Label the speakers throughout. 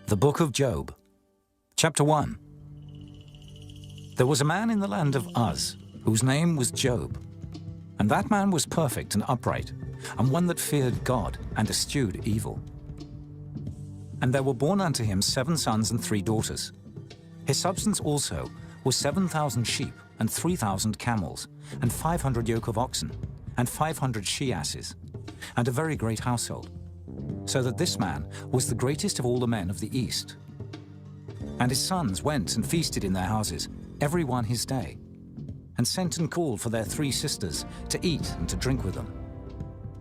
Speaker 1: The Book of Job, Chapter 1. There was a man in the land of Uz, whose name was Job. And that man was perfect and upright, and one that feared God and eschewed evil. And there were born unto him 7 sons and 3 daughters. His substance also was 7,000 sheep, and 3,000 camels, and 500 yoke of oxen, and 500 she-asses, and a very great household. So that this man was the greatest of all the men of the east. And his sons went and feasted in their houses, every one his day, and sent and called for their 3 sisters to eat and to drink with them.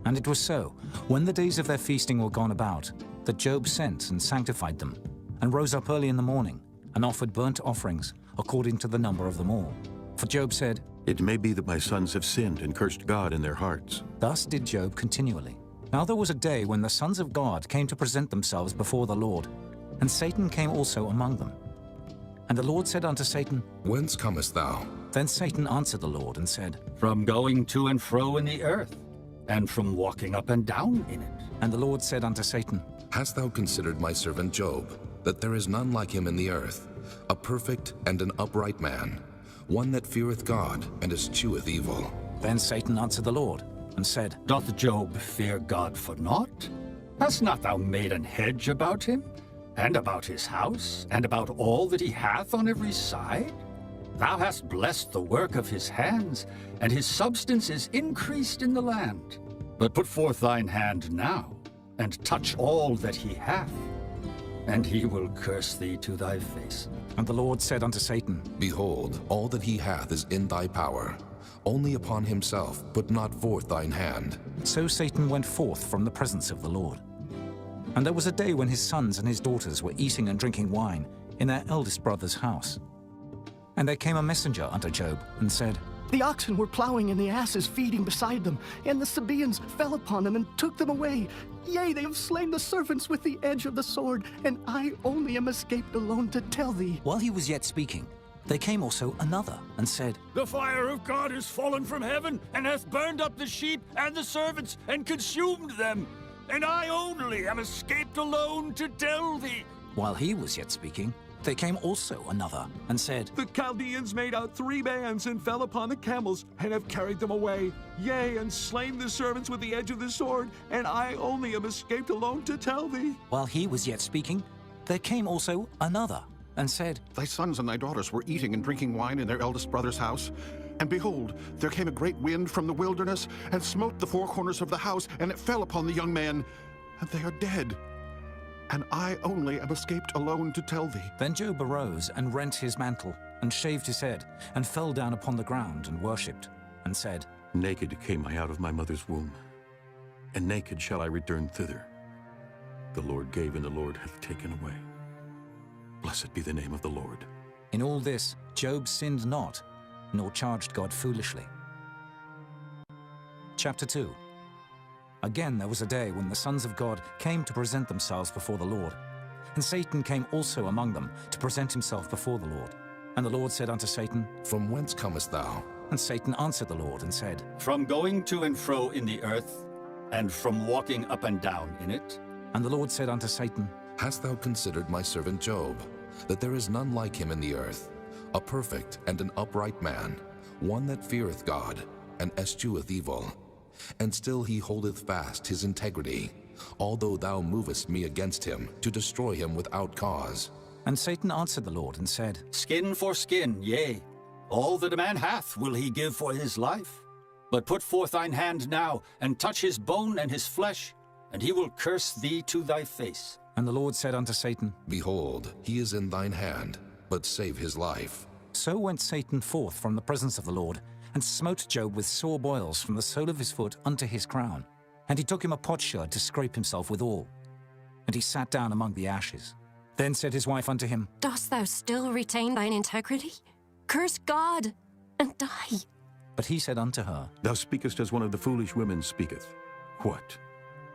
Speaker 1: And it was so, when the days of their feasting were gone about, that Job sent and sanctified them, and rose up early in the morning, and offered burnt offerings according to the number of them all. For Job said,
Speaker 2: "It may be that my sons have sinned and cursed God in their hearts."
Speaker 1: Thus did Job continually. Now there was a day when the sons of God came to present themselves before the Lord, and Satan came also among them. And the Lord said unto Satan,
Speaker 3: Whence comest thou?
Speaker 1: Then Satan answered the Lord and said,
Speaker 4: From going to and fro in the earth, and from walking up and down in it.
Speaker 1: And the Lord said unto Satan,
Speaker 3: Hast thou considered my servant Job, that there is none like him in the earth, a perfect and an upright man, one that feareth God and escheweth evil?
Speaker 1: Then Satan answered the Lord and said,
Speaker 4: Doth Job fear God for naught? Hast not thou made an hedge about him, and about his house, and about all that he hath on every side? Thou hast blessed the work of his hands, and his substance is increased in the land. But put forth thine hand now, and touch all that he hath, and he will curse thee to thy face.
Speaker 1: And the Lord said unto Satan,
Speaker 3: Behold, all that he hath is in thy power. Only upon himself put not forth thine hand.
Speaker 1: So Satan went forth from the presence of the Lord. And there was a day when his sons and his daughters were eating and drinking wine in their eldest brother's house. And there came a messenger unto Job, and said,
Speaker 5: The oxen were plowing and the asses feeding beside them, and the Sabaeans fell upon them and took them away. Yea, they have slain the servants with the edge of the sword, and I only am escaped alone to tell thee.
Speaker 1: While he was yet speaking, there came also another, and said,
Speaker 6: The fire of God is fallen from heaven, and hath burned up the sheep and the servants, and consumed them. And I only am escaped alone to tell thee.
Speaker 1: While he was yet speaking, there came also another, and said,
Speaker 7: The Chaldeans made out 3 bands, and fell upon the camels, and have carried them away. Yea, and slain the servants with the edge of the sword, and I only am escaped alone to tell thee.
Speaker 1: While he was yet speaking, there came also another, and said,
Speaker 8: Thy sons and thy daughters were eating and drinking wine in their eldest brother's house. And behold, there came a great wind from the wilderness, and smote the 4 corners of the house, and it fell upon the young men, and they are dead. And I only am escaped alone to tell thee.
Speaker 1: Then Job arose and rent his mantle, and shaved his head, and fell down upon the ground, and worshipped, and said,
Speaker 2: Naked came I out of my mother's womb, and naked shall I return thither. The Lord gave, and the Lord hath taken away. Blessed be the name of the Lord.
Speaker 1: In all this Job sinned not, nor charged God foolishly. Chapter 2. Again there was a day when the sons of God came to present themselves before the Lord. And Satan came also among them to present himself before the Lord. And the Lord said unto Satan,
Speaker 3: From whence comest thou?
Speaker 1: And Satan answered the Lord and said,
Speaker 4: From going to and fro in the earth, and from walking up and down in it.
Speaker 1: And the Lord said unto Satan,
Speaker 3: Hast thou considered my servant Job, that there is none like him in the earth, a perfect and an upright man, one that feareth God, and escheweth evil? And still he holdeth fast his integrity, although thou movest me against him, to destroy him without cause.
Speaker 1: And Satan answered the Lord and said,
Speaker 4: Skin for skin, yea, all that a man hath will he give for his life. But put forth thine hand now, and touch his bone and his flesh, and he will curse thee to thy face.
Speaker 1: And the Lord said unto Satan,
Speaker 3: Behold, he is in thine hand, but save his life.
Speaker 1: So went Satan forth from the presence of the Lord, and smote Job with sore boils from the sole of his foot unto his crown. And he took him a potsherd to scrape himself withal. And he sat down among the ashes. Then said his wife unto him,
Speaker 9: Dost thou still retain thine integrity? Curse God, and die.
Speaker 1: But he said unto her,
Speaker 2: Thou speakest as one of the foolish women speaketh. What?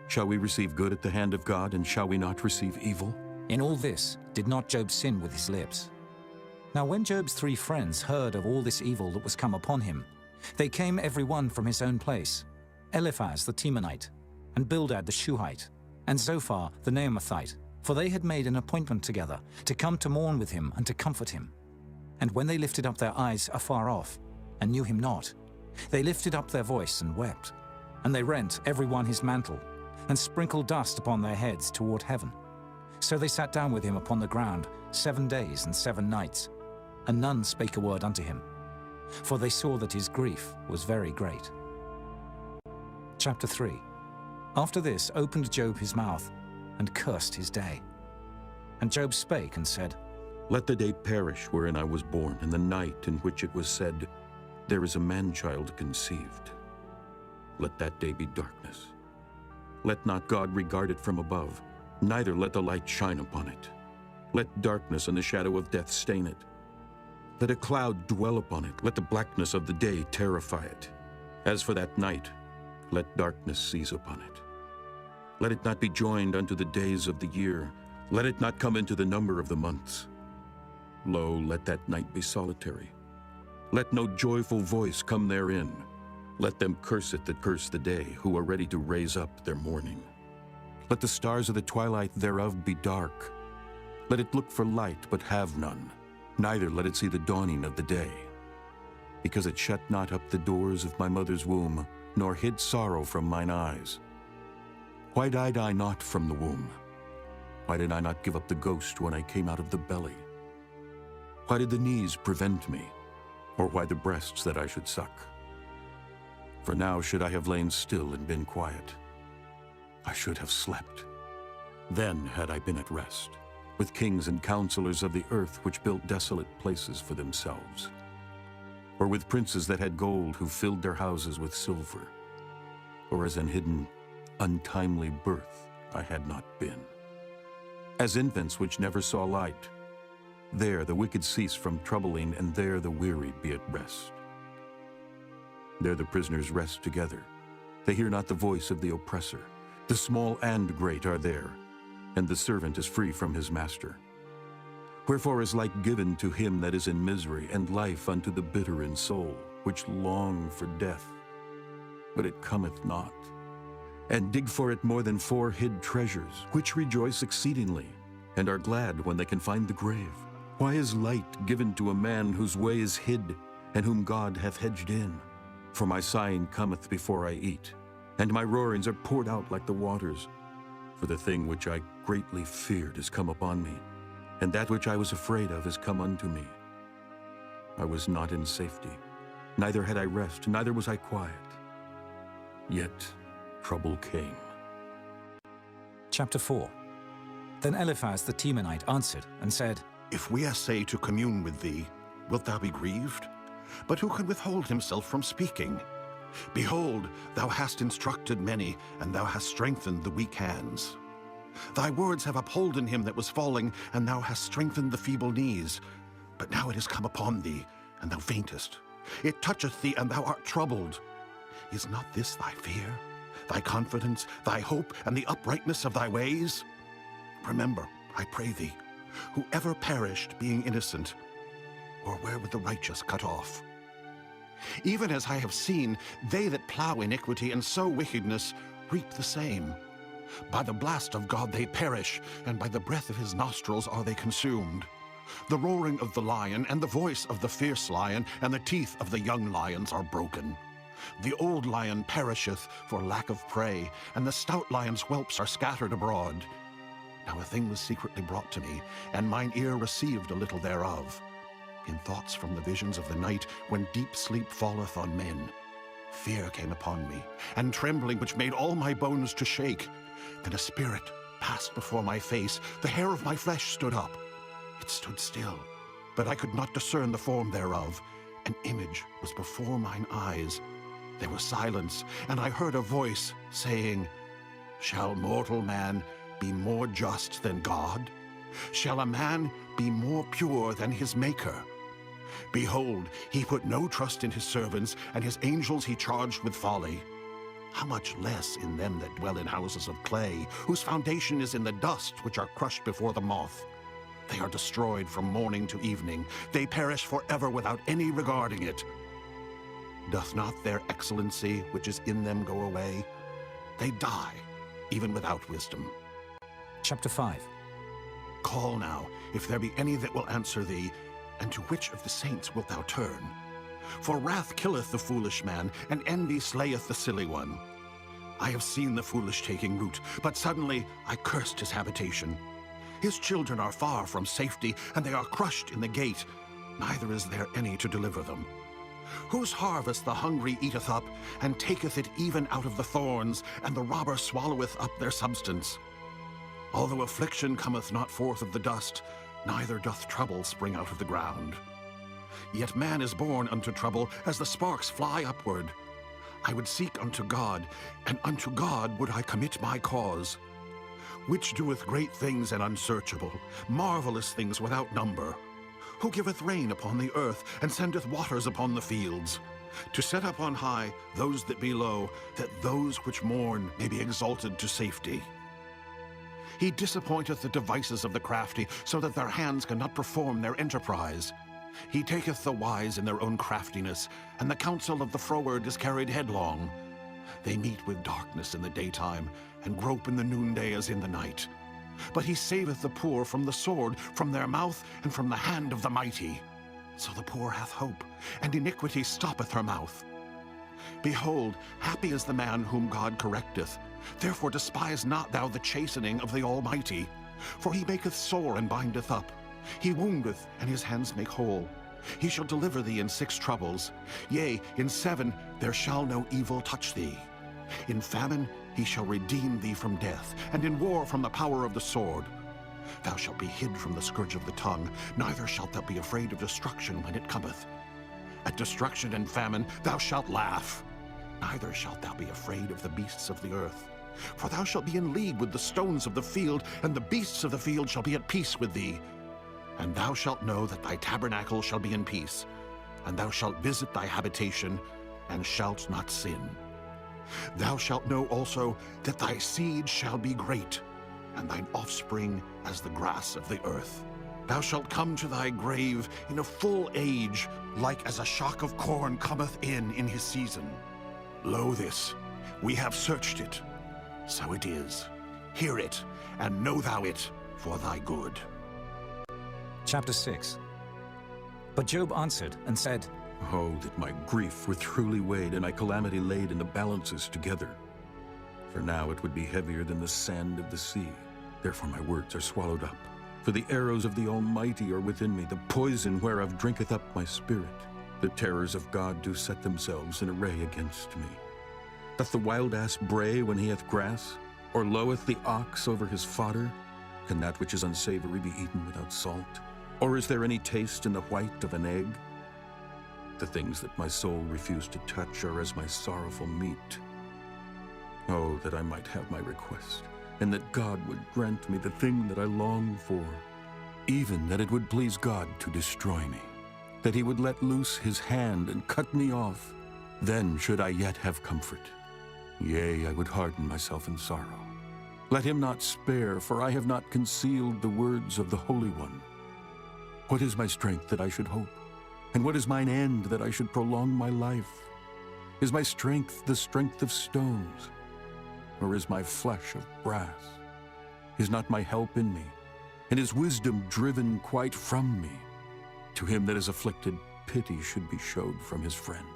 Speaker 2: Shall we receive good at the hand of God, and shall we not receive evil?
Speaker 1: In all this did not Job sin with his lips. Now when Job's 3 friends heard of all this evil that was come upon him, they came every one from his own place, Eliphaz the Temanite, and Bildad the Shuhite, and Zophar the Naamathite, For they had made an appointment together to come to mourn with him and to comfort him. And when they lifted up their eyes afar off, and knew him not, they lifted up their voice and wept. And they rent every one his mantle, and sprinkled dust upon their heads toward heaven. So they sat down with him upon the ground 7 days and 7 nights, and none spake a word unto him, for they saw that his grief was very great. Chapter 3. After this opened Job his mouth, and cursed his day. And Job spake and said,
Speaker 2: Let the day perish wherein I was born, and the night in which it was said, There is a man-child conceived. Let that day be darkness. Let not God regard it from above, neither let the light shine upon it. Let darkness and the shadow of death stain it. Let a cloud dwell upon it, let the blackness of the day terrify it. As for that night, let darkness seize upon it. Let it not be joined unto the days of the year, let it not come into the number of the months. Lo, let that night be solitary. Let no joyful voice come therein. Let them curse it that curse the day, who are ready to raise up their mourning. Let the stars of the twilight thereof be dark. Let it look for light, but have none, neither let it see the dawning of the day. Because it shut not up the doors of my mother's womb, nor hid sorrow from mine eyes. Why died I not from the womb? Why did I not give up the ghost when I came out of the belly? Why did the knees prevent me, or why the breasts that I should suck? For now should I have lain still and been quiet. I should have slept. Then had I been at rest, with kings and counselors of the earth which built desolate places for themselves, or with princes that had gold who filled their houses with silver, or as an hidden, untimely birth I had not been. As infants which never saw light, there the wicked cease from troubling, and there the weary be at rest. There the prisoners rest together. They hear not the voice of the oppressor. The small and great are there, and the servant is free from his master. Wherefore is light given to him that is in misery, and life unto the bitter in soul, which long for death, but it cometh not, and dig for it more than 4 hid treasures, which rejoice exceedingly, and are glad when they can find the grave. Why is light given to a man whose way is hid, and whom God hath hedged in? For my sighing cometh before I eat, and my roarings are poured out like the waters. For the thing which I greatly feared is come upon me, and that which I was afraid of is come unto me. I was not in safety, neither had I rest, neither was I quiet. Yet trouble came.
Speaker 1: Chapter 4. Then Eliphaz the Temanite answered and said,
Speaker 8: If we essay to commune with thee, wilt thou be grieved? But who can withhold himself from speaking? Behold, thou hast instructed many, and thou hast strengthened the weak hands. Thy words have upholden him that was falling, and thou hast strengthened the feeble knees. But now it is come upon thee, and thou faintest. It toucheth thee, and thou art troubled. Is not this thy fear, thy confidence, thy hope, and the uprightness of thy ways? Remember, I pray thee, who ever perished being innocent, or where were the righteous cut off? Even as I have seen, they that plow iniquity and sow wickedness reap the same. By the blast of God they perish, and by the breath of his nostrils are they consumed. The roaring of the lion, and the voice of the fierce lion, and the teeth of the young lions are broken. The old lion perisheth for lack of prey, and the stout lion's whelps are scattered abroad. Now a thing was secretly brought to me, and mine ear received a little thereof. In thoughts from the visions of the night, when deep sleep falleth on men, fear came upon me, and trembling which made all my bones to shake. Then a spirit passed before my face, the hair of my flesh stood up. It stood still, but I could not discern the form thereof. An image was before mine eyes. There was silence, and I heard a voice saying, Shall mortal man be more just than God? Shall a man be more pure than his Maker? Behold, he put no trust in his servants, and his angels he charged with folly. How much less in them that dwell in houses of clay, whose foundation is in the dust, which are crushed before the moth? They are destroyed from morning to evening. They perish forever without any regarding it. Doth not their excellency which is in them go away? They die, even without wisdom.
Speaker 1: Chapter 5.
Speaker 8: Call now, if there be any that will answer thee, and to which of the saints wilt thou turn? For wrath killeth the foolish man, and envy slayeth the silly one. I have seen the foolish taking root, but suddenly I cursed his habitation. His children are far from safety, and they are crushed in the gate, neither is there any to deliver them. Whose harvest the hungry eateth up, and taketh it even out of the thorns, and the robber swalloweth up their substance. Although affliction cometh not forth of the dust, neither doth trouble spring out of the ground. Yet man is born unto trouble, as the sparks fly upward. I would seek unto God, and unto God would I commit my cause. Which doeth great things and unsearchable, marvelous things without number. Who giveth rain upon the earth, and sendeth waters upon the fields, to set up on high those that be low, that those which mourn may be exalted to safety. He disappointeth the devices of the crafty, so that their hands cannot perform their enterprise. He taketh the wise in their own craftiness, and the counsel of the froward is carried headlong. They meet with darkness in the daytime, and grope in the noonday as in the night. But he saveth the poor from the sword, from their mouth, and from the hand of the mighty. So the poor hath hope, and iniquity stoppeth her mouth. Behold, happy is the man whom God correcteth. Therefore despise not thou the chastening of the Almighty. For he maketh sore and bindeth up. He woundeth, and his hands make whole. He shall deliver thee in 6 troubles. Yea, in 7 there shall no evil touch thee. In famine he shall redeem thee from death, and in war from the power of the sword. Thou shalt be hid from the scourge of the tongue, neither shalt thou be afraid of destruction when it cometh. At destruction and famine thou shalt laugh, neither shalt thou be afraid of the beasts of the earth. For thou shalt be in league with the stones of the field, and the beasts of the field shall be at peace with thee. And thou shalt know that thy tabernacle shall be in peace, and thou shalt visit thy habitation, and shalt not sin. Thou shalt know also that thy seed shall be great, and thine offspring as the grass of the earth. Thou shalt come to thy grave in a full age, like as a shock of corn cometh in his season. Lo this, we have searched it, so it is. Hear it, and know thou it for thy good.
Speaker 1: Chapter 6. But Job answered and said,
Speaker 2: Oh, that my grief were truly weighed, and my calamity laid in the balances together. For now it would be heavier than the sand of the sea. Therefore my words are swallowed up. For the arrows of the Almighty are within me, the poison whereof drinketh up my spirit. The terrors of God do set themselves in array against me. Doth the wild ass bray when he hath grass? Or loweth the ox over his fodder? Can that which is unsavory be eaten without salt? Or is there any taste in the white of an egg? The things that my soul refused to touch are as my sorrowful meat. Oh, that I might have my request, and that God would grant me the thing that I long for, even that it would please God to destroy me, that he would let loose his hand and cut me off. Then should I yet have comfort. Yea, I would harden myself in sorrow. Let him not spare, for I have not concealed the words of the Holy One. What is my strength that I should hope? And what is mine end that I should prolong my life? Is my strength the strength of stones? Or is my flesh of brass? Is not my help in me? And is wisdom driven quite from me? To him that is afflicted, pity should be showed from his friend.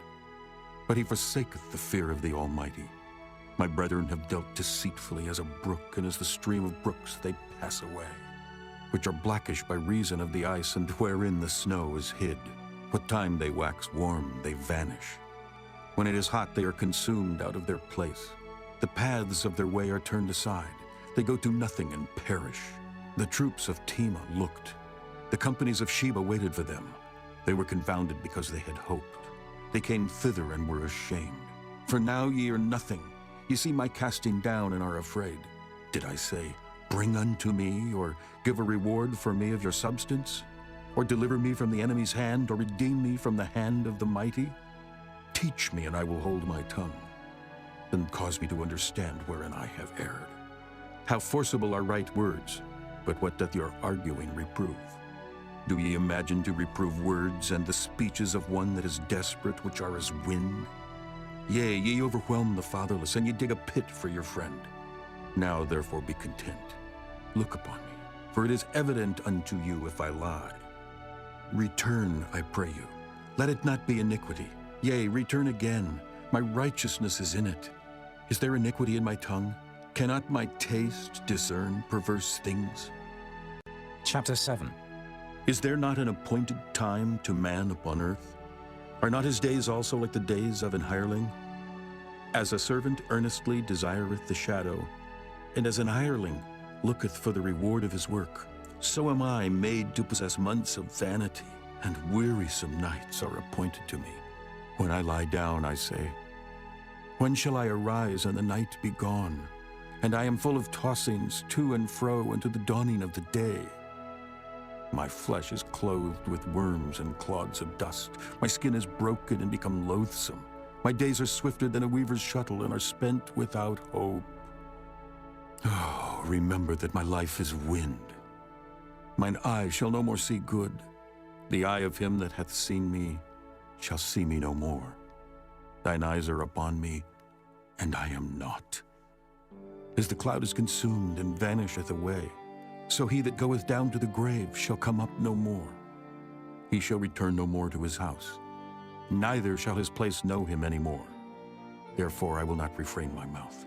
Speaker 2: But he forsaketh the fear of the Almighty. My brethren have dealt deceitfully as a brook, and as the stream of brooks they pass away, which are blackish by reason of the ice, and wherein the snow is hid. What time they wax warm, they vanish. When it is hot, they are consumed out of their place. The paths of their way are turned aside. They go to nothing and perish. The troops of Tema looked. The companies of Sheba waited for them. They were confounded because they had hoped. They came thither and were ashamed. For now ye are nothing. Ye see my casting down and are afraid. Did I say, bring unto me, or give a reward for me of your substance? Or deliver me from the enemy's hand, or redeem me from the hand of the mighty? Teach me, and I will hold my tongue. Then cause me to understand wherein I have erred. How forcible are right words, but what doth your arguing reprove? Do ye imagine to reprove words and the speeches of one that is desperate, which are as wind? Yea, ye overwhelm the fatherless, and ye dig a pit for your friend. Now therefore be content. Look upon me, for it is evident unto you if I lie. Return, I pray you. Let it not be iniquity. Yea, return again. My righteousness is in it. Is there iniquity in my tongue? Cannot my taste discern perverse things?
Speaker 1: Chapter 7.
Speaker 2: Is there not an appointed time to man upon earth? Are not his days also like the days of an hireling? As a servant earnestly desireth the shadow, and as an hireling looketh for the reward of his work, so am I made to possess months of vanity, and wearisome nights are appointed to me. When I lie down, I say, when shall I arise and the night be gone? And I am full of tossings to and fro unto the dawning of the day. My flesh is clothed with worms and clods of dust. My skin is broken and become loathsome. My days are swifter than a weaver's shuttle and are spent without hope. Oh, remember that my life is wind. Mine eye shall no more see good. The eye of him that hath seen me shall see me no more. Thine eyes are upon me, and I am not. As the cloud is consumed and vanisheth away, so he that goeth down to the grave shall come up no more. He shall return no more to his house, neither shall his place know him any more. Therefore I will not refrain my mouth.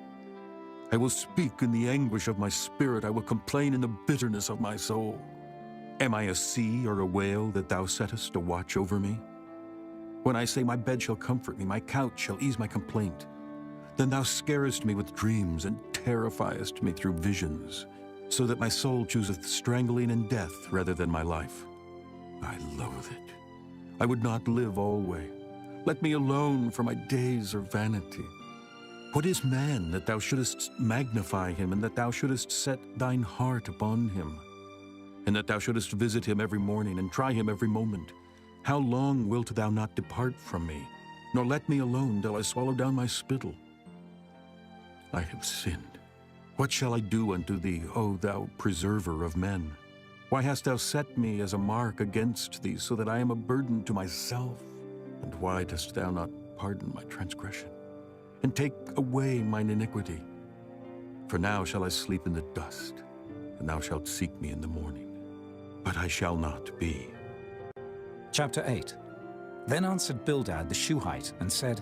Speaker 2: I will speak in the anguish of my spirit. I will complain in the bitterness of my soul. Am I a sea or a whale that thou settest a watch over me? When I say my bed shall comfort me, my couch shall ease my complaint, then thou scarest me with dreams and terrifiest me through visions, so that my soul chooseth strangling and death rather than my life. I loathe it. I would not live alway. Let me alone, for my days are vanity. What is man that thou shouldest magnify him, and that thou shouldest set thine heart upon him, and that thou shouldest visit him every morning and try him every moment? How long wilt thou not depart from me, nor let me alone till I swallow down my spittle? I have sinned. What shall I do unto thee, O thou preserver of men? Why hast thou set me as a mark against thee, so that I am a burden to myself? And why dost thou not pardon my transgression, and take away mine iniquity? For now shall I sleep in the dust, and thou shalt seek me in the morning. But I shall not be.
Speaker 1: Chapter 8. Then answered Bildad the Shuhite, and said,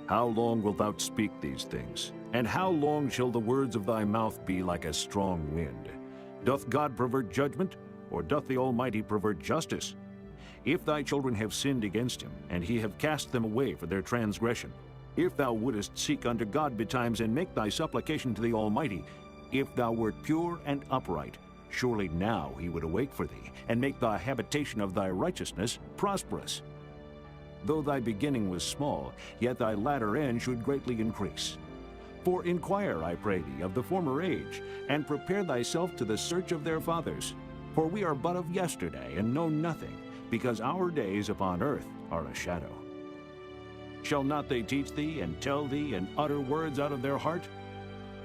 Speaker 6: How long wilt thou speak these things? And how long shall the words of thy mouth be like a strong wind? Doth God pervert judgment, or doth the Almighty pervert justice? If thy children have sinned against him, and he have cast them away for their transgression, if thou wouldest seek unto God betimes, and make thy supplication to the Almighty, if thou wert pure and upright, surely now he would awake for thee, and make the habitation of thy righteousness prosperous. Though thy beginning was small, yet thy latter end should greatly increase. For inquire, I pray thee, of the former age, and prepare thyself to the search of their fathers. For we are but of yesterday, and know nothing, because our days upon earth are a shadow. Shall not they teach thee, and tell thee, and utter words out of their heart?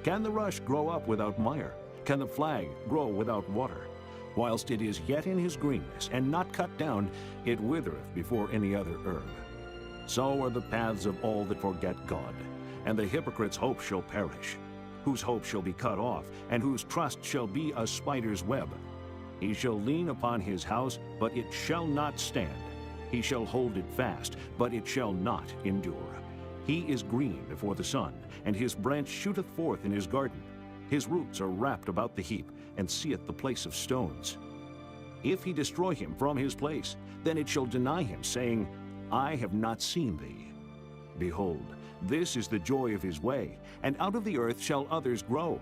Speaker 6: Can the rush grow up without mire? Can the flag grow without water? Whilst it is yet in his greenness, and not cut down, it withereth before any other herb. So are the paths of all that forget God, and the hypocrite's hope shall perish, whose hope shall be cut off, and whose trust shall be a spider's web. He shall lean upon his house, but it shall not stand. He shall hold it fast, but it shall not endure. He is green before the sun, and his branch shooteth forth in his garden. His roots are wrapped about the heap, and seeth the place of stones. If he destroy him from his place, then it shall deny him, saying, I have not seen thee. Behold, this is the joy of his way, and out of the earth shall others grow.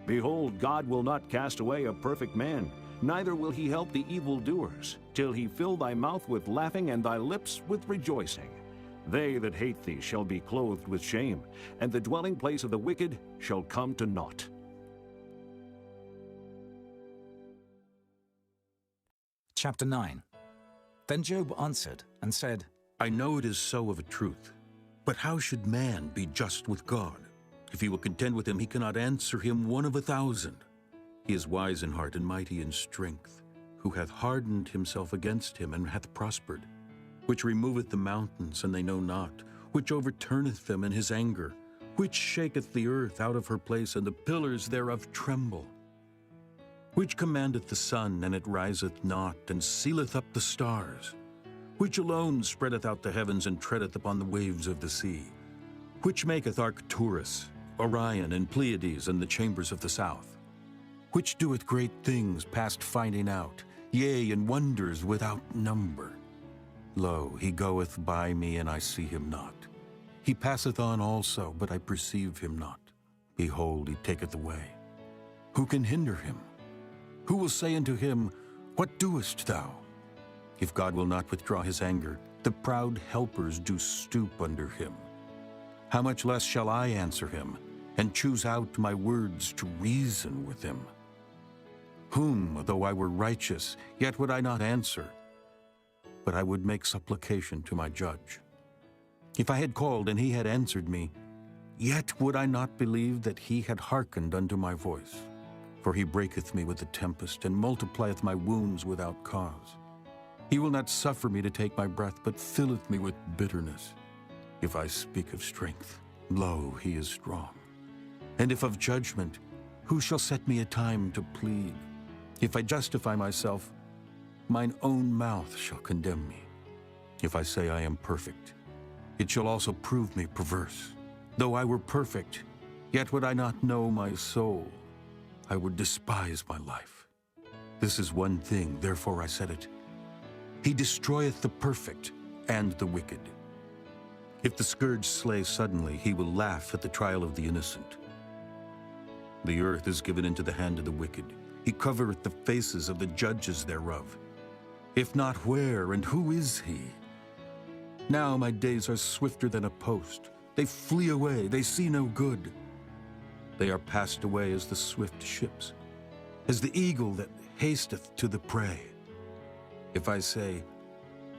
Speaker 6: Behold, God will not cast away a perfect man, neither will he help the evildoers, till he fill thy mouth with laughing and thy lips with rejoicing. They that hate thee shall be clothed with shame, and the dwelling place of the wicked shall come to naught.
Speaker 1: Chapter 9. Then Job answered and said,
Speaker 2: I know it is so of a truth. But how should man be just with God? If he will contend with him, he cannot answer him 1 of 1,000. He is wise in heart and mighty in strength, who hath hardened himself against him and hath prospered, which removeth the mountains, and they know not, which overturneth them in his anger, which shaketh the earth out of her place, and the pillars thereof tremble. Which commandeth the sun, and it riseth not, and sealeth up the stars? Which alone spreadeth out the heavens, and treadeth upon the waves of the sea? Which maketh Arcturus, Orion, and Pleiades, and the chambers of the south? Which doeth great things past finding out, yea, and wonders without number? Lo, he goeth by me, and I see him not. He passeth on also, but I perceive him not. Behold, he taketh away. Who can hinder him? Who will say unto him, What doest thou? If God will not withdraw his anger, the proud helpers do stoop under him. How much less shall I answer him, and choose out my words to reason with him? Whom, though I were righteous, yet would I not answer, but I would make supplication to my judge. If I had called, and he had answered me, yet would I not believe that he had hearkened unto my voice. For he breaketh me with the tempest, and multiplieth my wounds without cause. He will not suffer me to take my breath, but filleth me with bitterness. If I speak of strength, lo, he is strong. And if of judgment, who shall set me a time to plead? If I justify myself, mine own mouth shall condemn me. If I say I am perfect, it shall also prove me perverse. Though I were perfect, yet would I not know my soul. I would despise my life. This is one thing, therefore I said it. He destroyeth the perfect and the wicked. If the scourge slay suddenly, he will laugh at the trial of the innocent. The earth is given into the hand of the wicked. He covereth the faces of the judges thereof. If not, where and who is he? Now my days are swifter than a post. They flee away, they see no good. They are passed away as the swift ships, as the eagle that hasteth to the prey. If I say,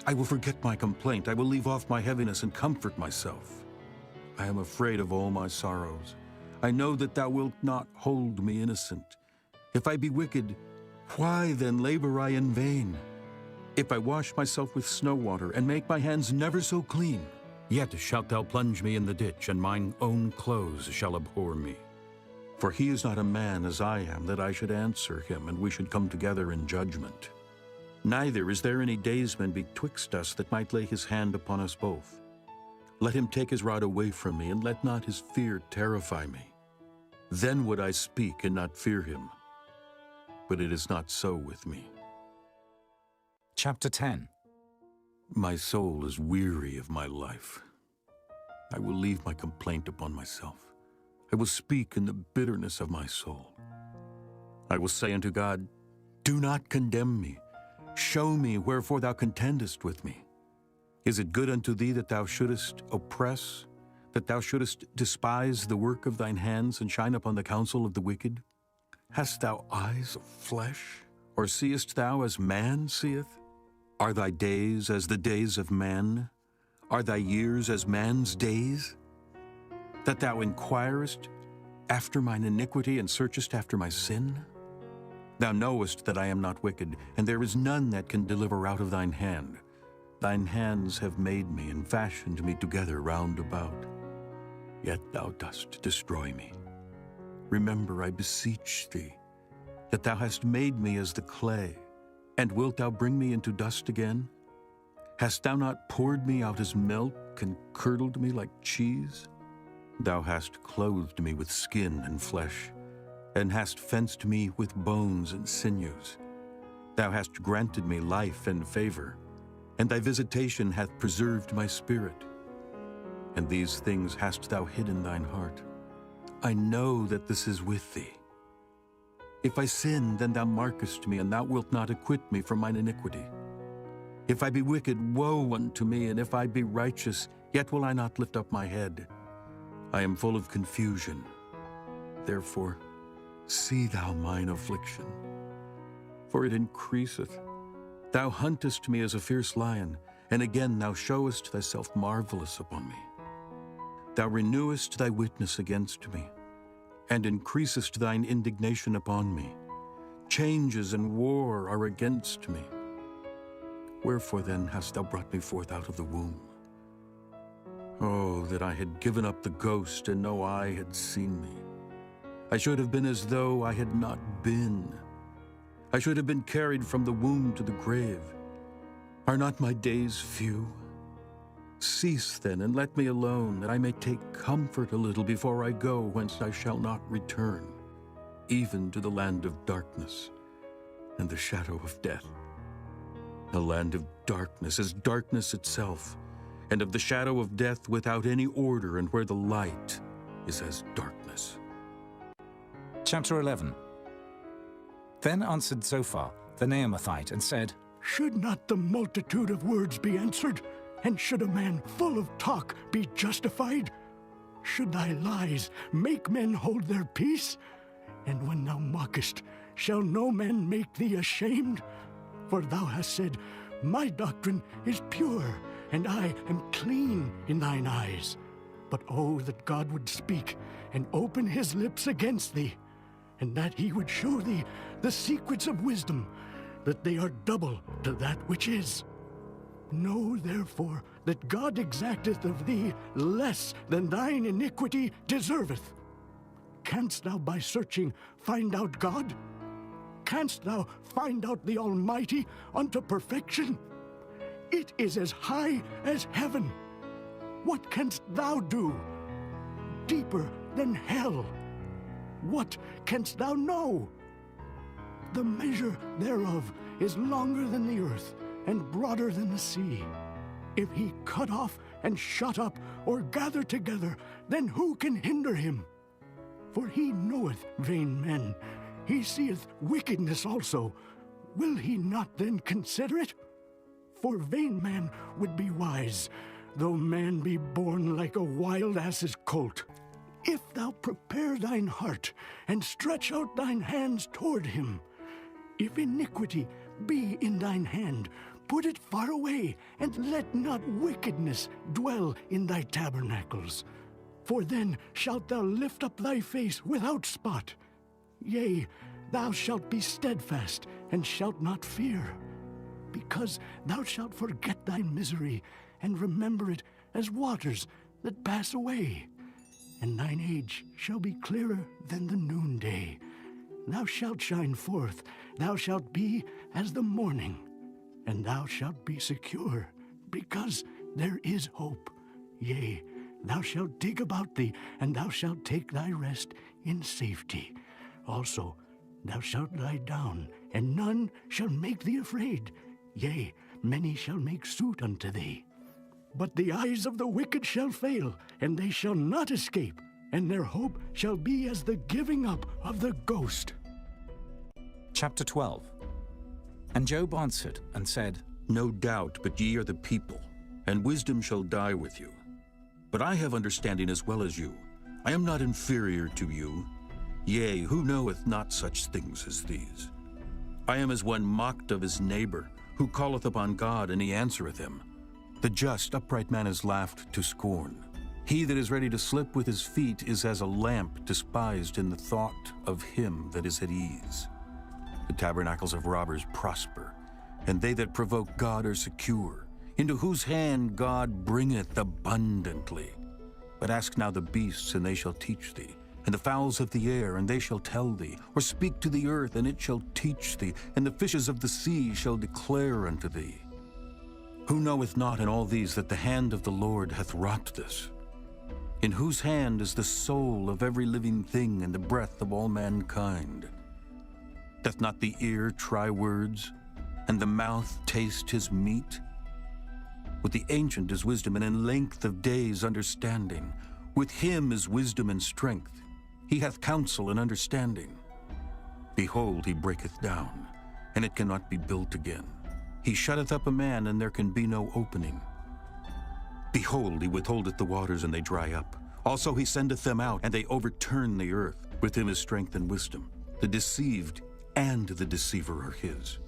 Speaker 2: I will forget my complaint, I will leave off my heaviness and comfort myself. I am afraid of all my sorrows. I know that thou wilt not hold me innocent. If I be wicked, why then labor I in vain? If I wash myself with snow water, and make my hands never so clean, yet shalt thou plunge me in the ditch, and mine own clothes shall abhor me. For he is not a man as I am, that I should answer him, and we should come together in judgment. Neither is there any daysman betwixt us that might lay his hand upon us both. Let him take his rod away from me, and let not his fear terrify me. Then would I speak and not fear him. But it is not so with me.
Speaker 1: Chapter 10.
Speaker 2: My soul is weary of my life. I will leave my complaint upon myself. I will speak in the bitterness of my soul. I will say unto God, Do not condemn me. Show me wherefore thou contendest with me. Is it good unto thee that thou shouldest oppress, that thou shouldest despise the work of thine hands, and shine upon the counsel of the wicked? Hast thou eyes of flesh, or seest thou as man seeth? Are thy days as the days of man? Are thy years as man's days? That thou inquirest after mine iniquity, and searchest after my sin? Thou knowest that I am not wicked, and there is none that can deliver out of thine hand. Thine hands have made me, and fashioned me together round about. Yet thou dost destroy me. Remember, I beseech thee, that thou hast made me as the clay, and wilt thou bring me into dust again? Hast thou not poured me out as milk, and curdled me like cheese? Thou hast clothed me with skin and flesh, and hast fenced me with bones and sinews. Thou hast granted me life and favor, and thy visitation hath preserved my spirit. And these things hast thou hid in thine heart. I know that this is with thee. If I sin, then thou markest me, and thou wilt not acquit me from mine iniquity. If I be wicked, woe unto me, and if I be righteous, yet will I not lift up my head. I am full of confusion. Therefore, see thou mine affliction, for it increaseth. Thou huntest me as a fierce lion, and again thou showest thyself marvelous upon me. Thou renewest thy witness against me, and increasest thine indignation upon me. Changes and war are against me. Wherefore then hast thou brought me forth out of the womb? Oh, that I had given up the ghost, and no eye had seen me. I should have been as though I had not been. I should have been carried from the womb to the grave. Are not my days few? Cease then, and let me alone, that I may take comfort a little before I go whence I shall not return, even to the land of darkness and the shadow of death. A land of darkness is darkness itself, and of the shadow of death without any order, and where the light is as darkness.
Speaker 1: Chapter 11. Then answered Zophar, the Naamathite, and said,
Speaker 5: Should not the multitude of words be answered? And should a man full of talk be justified? Should thy lies make men hold their peace? And when thou mockest, shall no man make thee ashamed? For thou hast said, My doctrine is pure, and I am clean in thine eyes. But oh, that God would speak and open his lips against thee, and that he would show thee the secrets of wisdom, that they are double to that which is. Know therefore that God exacteth of thee less than thine iniquity deserveth. Canst thou by searching find out God? Canst thou find out the Almighty unto perfection? It is as high as heaven. What canst thou do? Deeper than hell. What canst thou know? The measure thereof is longer than the earth, and broader than the sea. If he cut off and shut up, or gather together, then who can hinder him? For he knoweth vain men, he seeth wickedness also. Will he not then consider it? For vain man would be wise, though man be born like a wild ass's colt. If thou prepare thine heart, and stretch out thine hands toward him, if iniquity be in thine hand, put it far away, and let not wickedness dwell in thy tabernacles. For then shalt thou lift up thy face without spot. Yea, thou shalt be steadfast, and shalt not fear, because thou shalt forget thy misery, and remember it as waters that pass away. And thine age shall be clearer than the noonday. Thou shalt shine forth, thou shalt be as the morning, and thou shalt be secure, because there is hope. Yea, thou shalt dig about thee, and thou shalt take thy rest in safety. Also, thou shalt lie down, and none shall make thee afraid. Yea, many shall make suit unto thee. But the eyes of the wicked shall fail, and they shall not escape, and their hope shall be as the giving up of the ghost.
Speaker 1: Chapter 12. And Job answered and said,
Speaker 2: No doubt, but ye are the people, and wisdom shall die with you. But I have understanding as well as you. I am not inferior to you. Yea, who knoweth not such things as these? I am as one mocked of his neighbor, who calleth upon God, and he answereth him. The just, upright man is laughed to scorn. He that is ready to slip with his feet is as a lamp despised in the thought of him that is at ease. The tabernacles of robbers prosper, and they that provoke God are secure, into whose hand God bringeth abundantly. But ask now the beasts, and they shall teach thee, and the fowls of the air, and they shall tell thee, or speak to the earth, and it shall teach thee, and the fishes of the sea shall declare unto thee. Who knoweth not in all these that the hand of the Lord hath wrought this? In whose hand is the soul of every living thing, and the breath of all mankind? Doth not the ear try words, and the mouth taste his meat? With the ancient is wisdom, and in length of days understanding. With him is wisdom and strength. He hath counsel and understanding. Behold, he breaketh down, and it cannot be built again. He shutteth up a man, and there can be no opening. Behold, he withholdeth the waters, and they dry up. Also he sendeth them out, and they overturn the earth. With him is strength and wisdom. The deceived and the deceiver are his.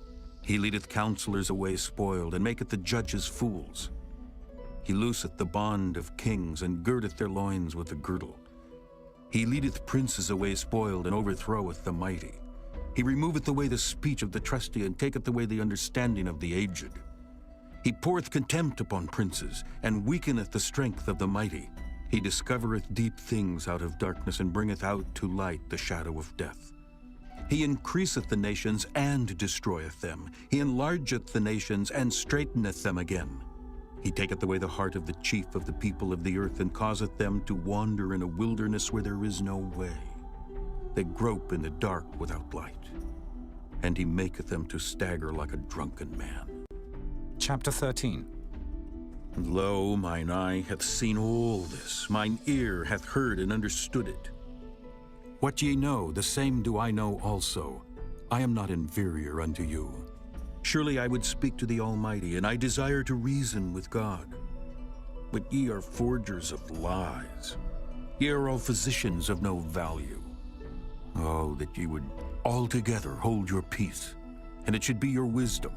Speaker 2: He leadeth counselors away spoiled, and maketh the judges fools. He looseth the bond of kings, and girdeth their loins with a girdle. He leadeth princes away spoiled, and overthroweth the mighty. He removeth away the speech of the trusty, and taketh away the understanding of the aged. He poureth contempt upon princes, and weakeneth the strength of the mighty. He discovereth deep things out of darkness, and bringeth out to light the shadow of death. He increaseth the nations and destroyeth them. He enlargeth the nations and straighteneth them again. He taketh away the heart of the chief of the people of the earth, and causeth them to wander in a wilderness where there is no way. They grope in the dark without light, and he maketh them to stagger like a drunken man.
Speaker 1: Chapter 13.
Speaker 2: And lo, mine eye hath seen all this, mine ear hath heard and understood it. What ye know, the same do I know also. I am not inferior unto you. Surely I would speak to the Almighty, and I desire to reason with God. But ye are forgers of lies. Ye are all physicians of no value. Oh, that ye would altogether hold your peace, and it should be your wisdom.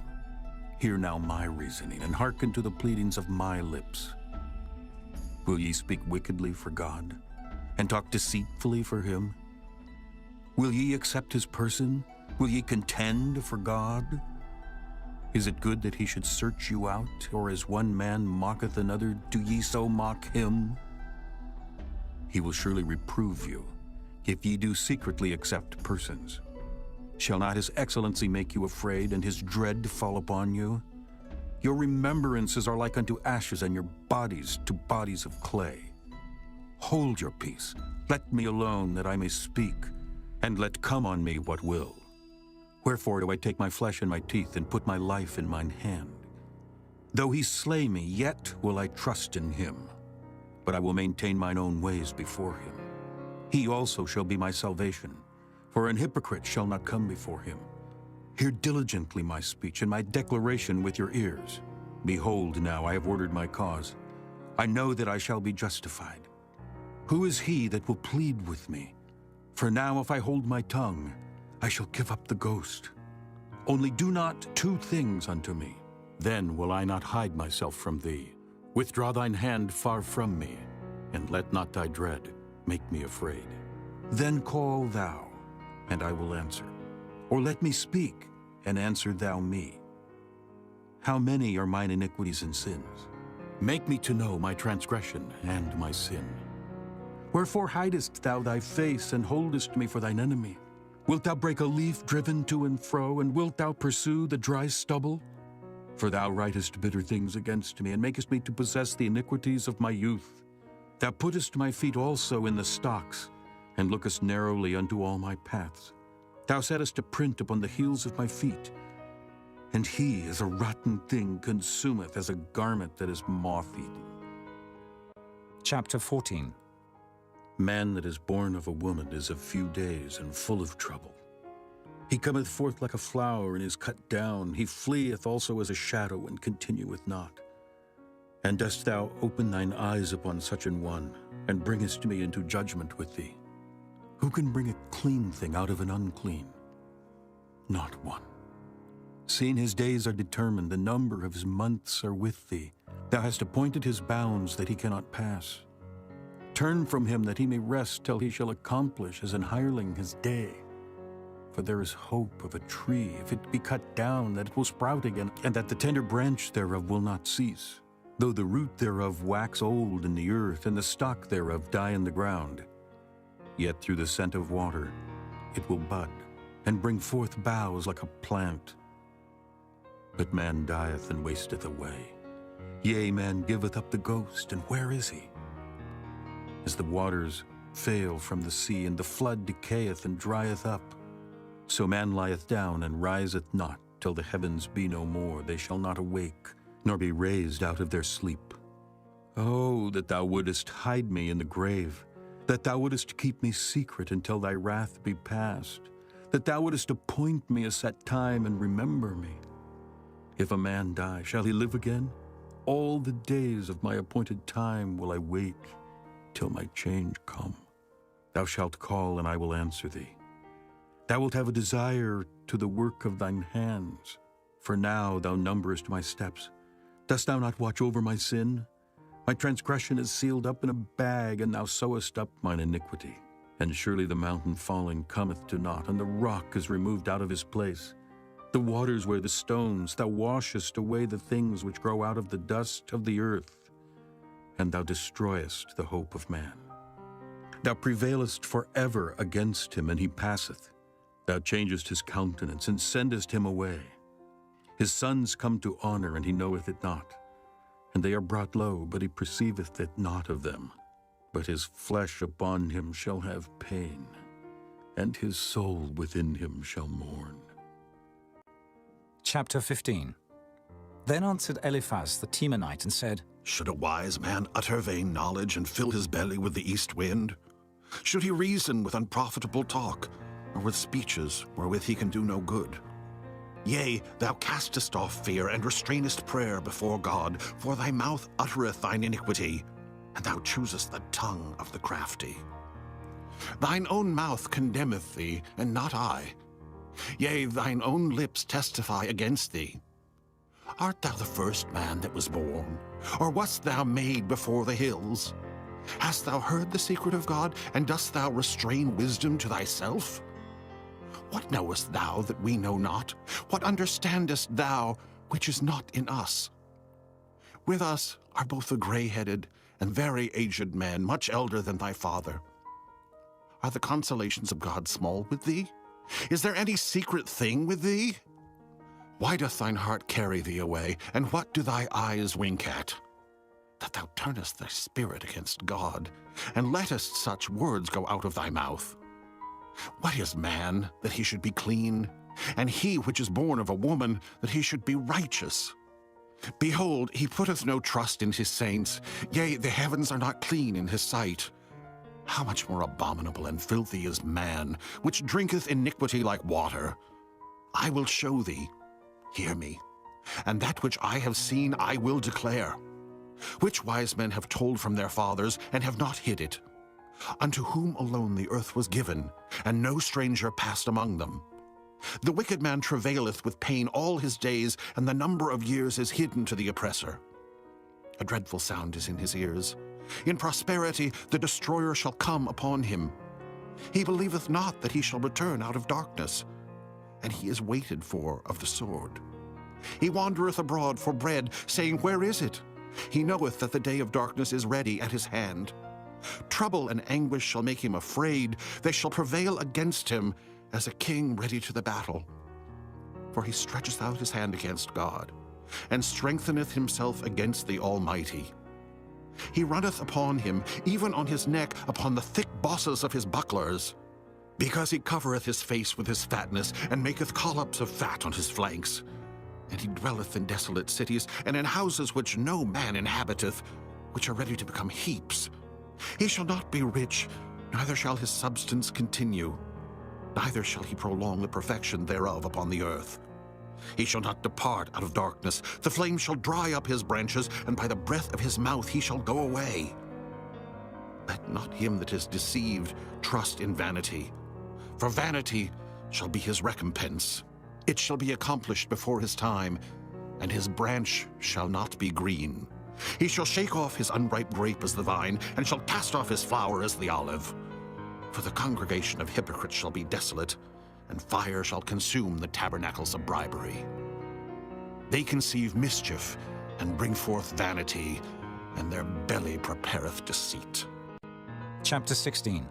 Speaker 2: Hear now my reasoning, and hearken to the pleadings of my lips. Will ye speak wickedly for God, and talk deceitfully for him? Will ye accept his person? Will ye contend for God? Is it good that he should search you out, or as one man mocketh another, do ye so mock him? He will surely reprove you, if ye do secretly accept persons. Shall not his excellency make you afraid, and his dread fall upon you? Your remembrances are like unto ashes, and your bodies to bodies of clay. Hold your peace, let me alone, that I may speak, and let come on me what will. Wherefore do I take my flesh in my teeth, and put my life in mine hand? Though he slay me, yet will I trust in him. But I will maintain mine own ways before him. He also shall be my salvation, for an hypocrite shall not come before him. Hear diligently my speech, and my declaration with your ears. Behold, now I have ordered my cause. I know that I shall be justified. Who is he that will plead with me? For now if I hold my tongue, I shall give up the ghost. Only do not two things unto me. Then will I not hide myself from thee. Withdraw thine hand far from me, and let not thy dread make me afraid. Then call thou, and I will answer. Or let me speak, and answer thou me. How many are mine iniquities and sins? Make me to know my transgression and my sin. Wherefore hidest thou thy face, and holdest me for thine enemy? Wilt thou break a leaf driven to and fro, and wilt thou pursue the dry stubble? For thou writest bitter things against me, and makest me to possess the iniquities of my youth. Thou puttest my feet also in the stocks, and lookest narrowly unto all my paths. Thou settest a print upon the heels of my feet, and he, as a rotten thing, consumeth as a garment that is moth-eaten.
Speaker 1: Chapter 14.
Speaker 2: Man that is born of a woman is of few days, and full of trouble. He cometh forth like a flower, and is cut down. He fleeth also as a shadow, and continueth not. And dost thou open thine eyes upon such an one, and bringest me into judgment with thee? Who can bring a clean thing out of an unclean? Not one. Seeing his days are determined, the number of his months are with thee. Thou hast appointed his bounds that he cannot pass. Turn from him that he may rest till he shall accomplish as an hireling his day. For there is hope of a tree, if it be cut down, that it will sprout again, and that the tender branch thereof will not cease. Though the root thereof wax old in the earth, and the stock thereof die in the ground, yet through the scent of water it will bud, and bring forth boughs like a plant. But man dieth and wasteth away. Yea, man giveth up the ghost, and where is he? As the waters fail from the sea, and the flood decayeth and drieth up, so man lieth down and riseth not, till the heavens be no more. They shall not awake, nor be raised out of their sleep. Oh, that thou wouldest hide me in the grave, that thou wouldest keep me secret until thy wrath be past, that thou wouldest appoint me a set time and remember me. If a man die, shall he live again? All the days of my appointed time will I wait, till my change come. Thou shalt call, and I will answer thee. Thou wilt have a desire to the work of thine hands, for now thou numberest my steps. Dost thou not watch over my sin? My transgression is sealed up in a bag, and thou sewest up mine iniquity. And surely the mountain falling cometh to naught, and the rock is removed out of his place. The waters wear the stones, thou washest away the things which grow out of the dust of the earth, and thou destroyest the hope of man. Thou prevailest forever against him, and he passeth. Thou changest his countenance, and sendest him away. His sons come to honor, and he knoweth it not. And they are brought low, but he perceiveth it not of them. But his flesh upon him shall have pain, and his soul within him shall mourn.
Speaker 1: Chapter 15. Then answered Eliphaz the Temanite and said,
Speaker 8: Should a wise man utter vain knowledge and fill his belly with the east wind? Should he reason with unprofitable talk, or with speeches wherewith he can do no good? Yea, thou castest off fear and restrainest prayer before God, for thy mouth uttereth thine iniquity, and thou choosest the tongue of the crafty. Thine own mouth condemneth thee, and not I. Yea, thine own lips testify against thee. Art thou the first man that was born, or wast thou made before the hills? Hast thou heard the secret of God, and dost thou restrain wisdom to thyself? What knowest thou that we know not? What understandest thou which is not in us? With us are both the gray-headed and very aged men, much elder than thy father. Are the consolations of God small with thee? Is there any secret thing with thee? Why doth thine heart carry thee away, and what do thy eyes wink at? That thou turnest thy spirit against God, and lettest such words go out of thy mouth. What is man, that he should be clean? And he which is born of a woman, that he should be righteous? Behold, he putteth no trust in his saints, yea, the heavens are not clean in his sight. How much more abominable and filthy is man, which drinketh iniquity like water? I will show thee, hear me, and that which I have seen I will declare. Which wise men have told from their fathers, and have not hid it? Unto whom alone the earth was given, and no stranger passed among them. The wicked man travaileth with pain all his days, and the number of years is hidden to the oppressor. A dreadful sound is in his ears. In prosperity the destroyer shall come upon him. He believeth not that he shall return out of darkness, and he is waited for of the sword. He wandereth abroad for bread, saying, Where is it? He knoweth that the day of darkness is ready at his hand. Trouble and anguish shall make him afraid. They shall prevail against him as a king ready to the battle. For he stretcheth out his hand against God, and strengtheneth himself against the Almighty. He runneth upon him, even on his neck, upon the thick bosses of his bucklers. Because he covereth his face with his fatness, and maketh collops of fat on his flanks. And he dwelleth in desolate cities, and in houses which no man inhabiteth, which are ready to become heaps. He shall not be rich, neither shall his substance continue, neither shall he prolong the perfection thereof upon the earth. He shall not depart out of darkness. The flame shall dry up his branches, and by the breath of his mouth he shall go away. Let not him that is deceived trust in vanity, for vanity shall be his recompense. It shall be accomplished before his time, and his branch shall not be green. He shall shake off his unripe grape as the vine, and shall cast off his flower as the olive. For the congregation of hypocrites shall be desolate, and fire shall consume the tabernacles of bribery. They conceive mischief, and bring forth vanity, and their belly prepareth deceit.
Speaker 1: Chapter 16.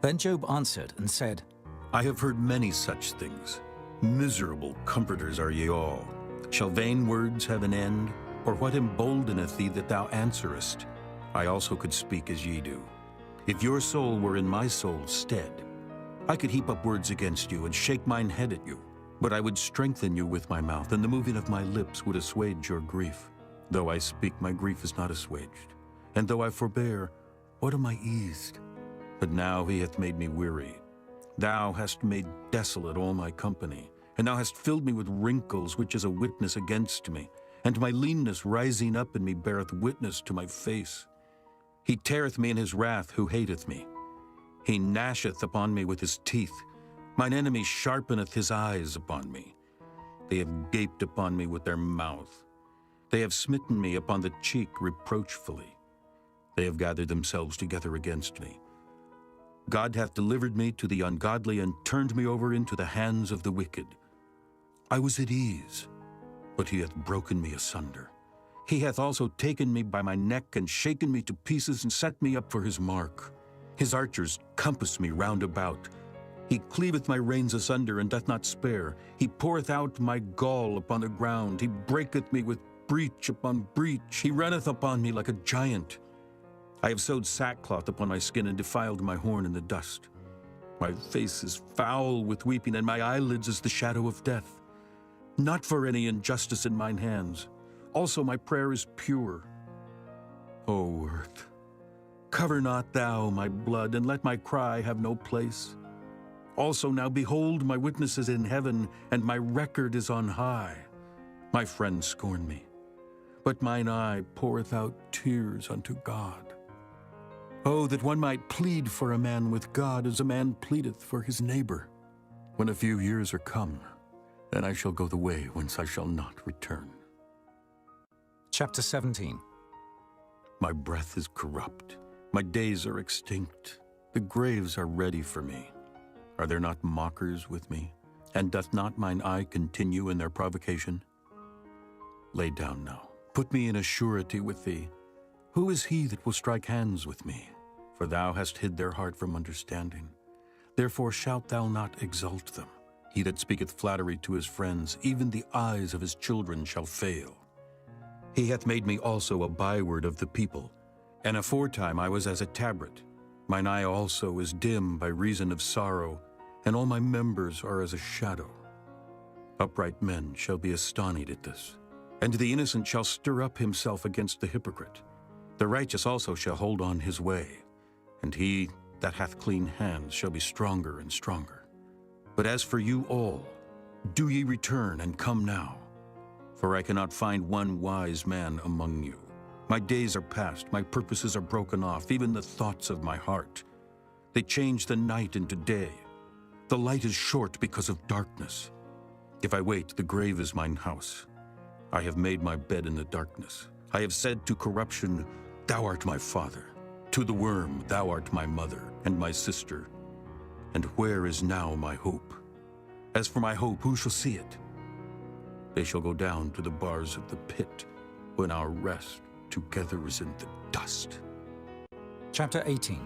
Speaker 1: Then Job answered and said,
Speaker 2: I have heard many such things. Miserable comforters are ye all. Shall vain words have an end? Or what emboldeneth thee that thou answerest? I also could speak as ye do. If your soul were in my soul's stead, I could heap up words against you and shake mine head at you. But I would strengthen you with my mouth, and the moving of my lips would assuage your grief. Though I speak, my grief is not assuaged. And though I forbear, what am I eased? But now he hath made me weary. Thou hast made desolate all my company, and thou hast filled me with wrinkles, which is a witness against me. And my leanness rising up in me beareth witness to my face. He teareth me in his wrath who hateth me. He gnasheth upon me with his teeth. Mine enemy sharpeneth his eyes upon me. They have gaped upon me with their mouth. They have smitten me upon the cheek reproachfully. They have gathered themselves together against me. God hath delivered me to the ungodly, and turned me over into the hands of the wicked. I was at ease, but he hath broken me asunder. He hath also taken me by my neck, and shaken me to pieces, and set me up for his mark. His archers compass me round about. He cleaveth my reins asunder, and doth not spare. He poureth out my gall upon the ground. He breaketh me with breach upon breach. He runneth upon me like a giant. I have sewed sackcloth upon my skin, and defiled my horn in the dust. My face is foul with weeping, and my eyelids as the shadow of death. Not for any injustice in mine hands. Also my prayer is pure. O earth, cover not thou my blood, and let my cry have no place. Also now behold, my witness is in heaven, and my record is on high. My friends scorn me, but mine eye poureth out tears unto God. Oh, that one might plead for a man with God as a man pleadeth for his neighbor. When a few years are come, then I shall go the way whence I shall not return.
Speaker 1: Chapter 17.
Speaker 2: My breath is corrupt. My days are extinct. The graves are ready for me. Are there not mockers with me? And doth not mine eye continue in their provocation? Lay down now. Put me in a surety with thee. Who is he that will strike hands with me? For thou hast hid their heart from understanding. Therefore shalt thou not exalt them. He that speaketh flattery to his friends, even the eyes of his children shall fail. He hath made me also a byword of the people, and aforetime I was as a tabret. Mine eye also is dim by reason of sorrow, and all my members are as a shadow. Upright men shall be astonished at this, and the innocent shall stir up himself against the hypocrite. The righteous also shall hold on his way, and he that hath clean hands shall be stronger and stronger. But as for you all, do ye return and come now, for I cannot find one wise man among you. My days are past, my purposes are broken off, even the thoughts of my heart. They change the night into day. The light is short because of darkness. If I wait, the grave is mine house. I have made my bed in the darkness. I have said to corruption, Thou art my father. To the worm, Thou art my mother and my sister. And where is now my hope? As for my hope, who shall see it? They shall go down to the bars of the pit, when our rest together is in the dust.
Speaker 1: Chapter 18.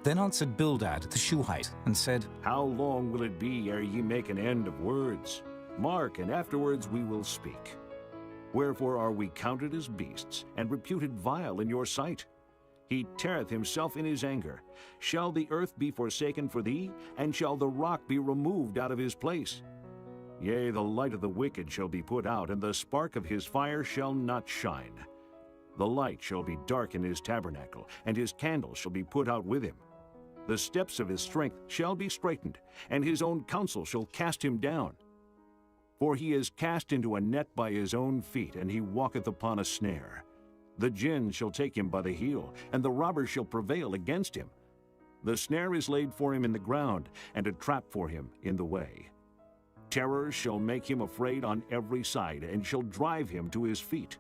Speaker 1: Then answered Bildad the Shuhite, and said,
Speaker 6: How long will it be ere ye make an end of words? Mark, and afterwards we will speak. Wherefore are we counted as beasts, and reputed vile in your sight? He teareth himself in his anger. Shall the earth be forsaken for thee, and shall the rock be removed out of his place? Yea, the light of the wicked shall be put out, and the spark of his fire shall not shine. The light shall be dark in his tabernacle, and his candles shall be put out with him. The steps of his strength shall be straightened, and his own counsel shall cast him down. For he is cast into a net by his own feet, and he walketh upon a snare. The gin shall take him by the heel, and the robber shall prevail against him. The snare is laid for him in the ground, and a trap for him in the way. Terror shall make him afraid on every side, and shall drive him to his feet.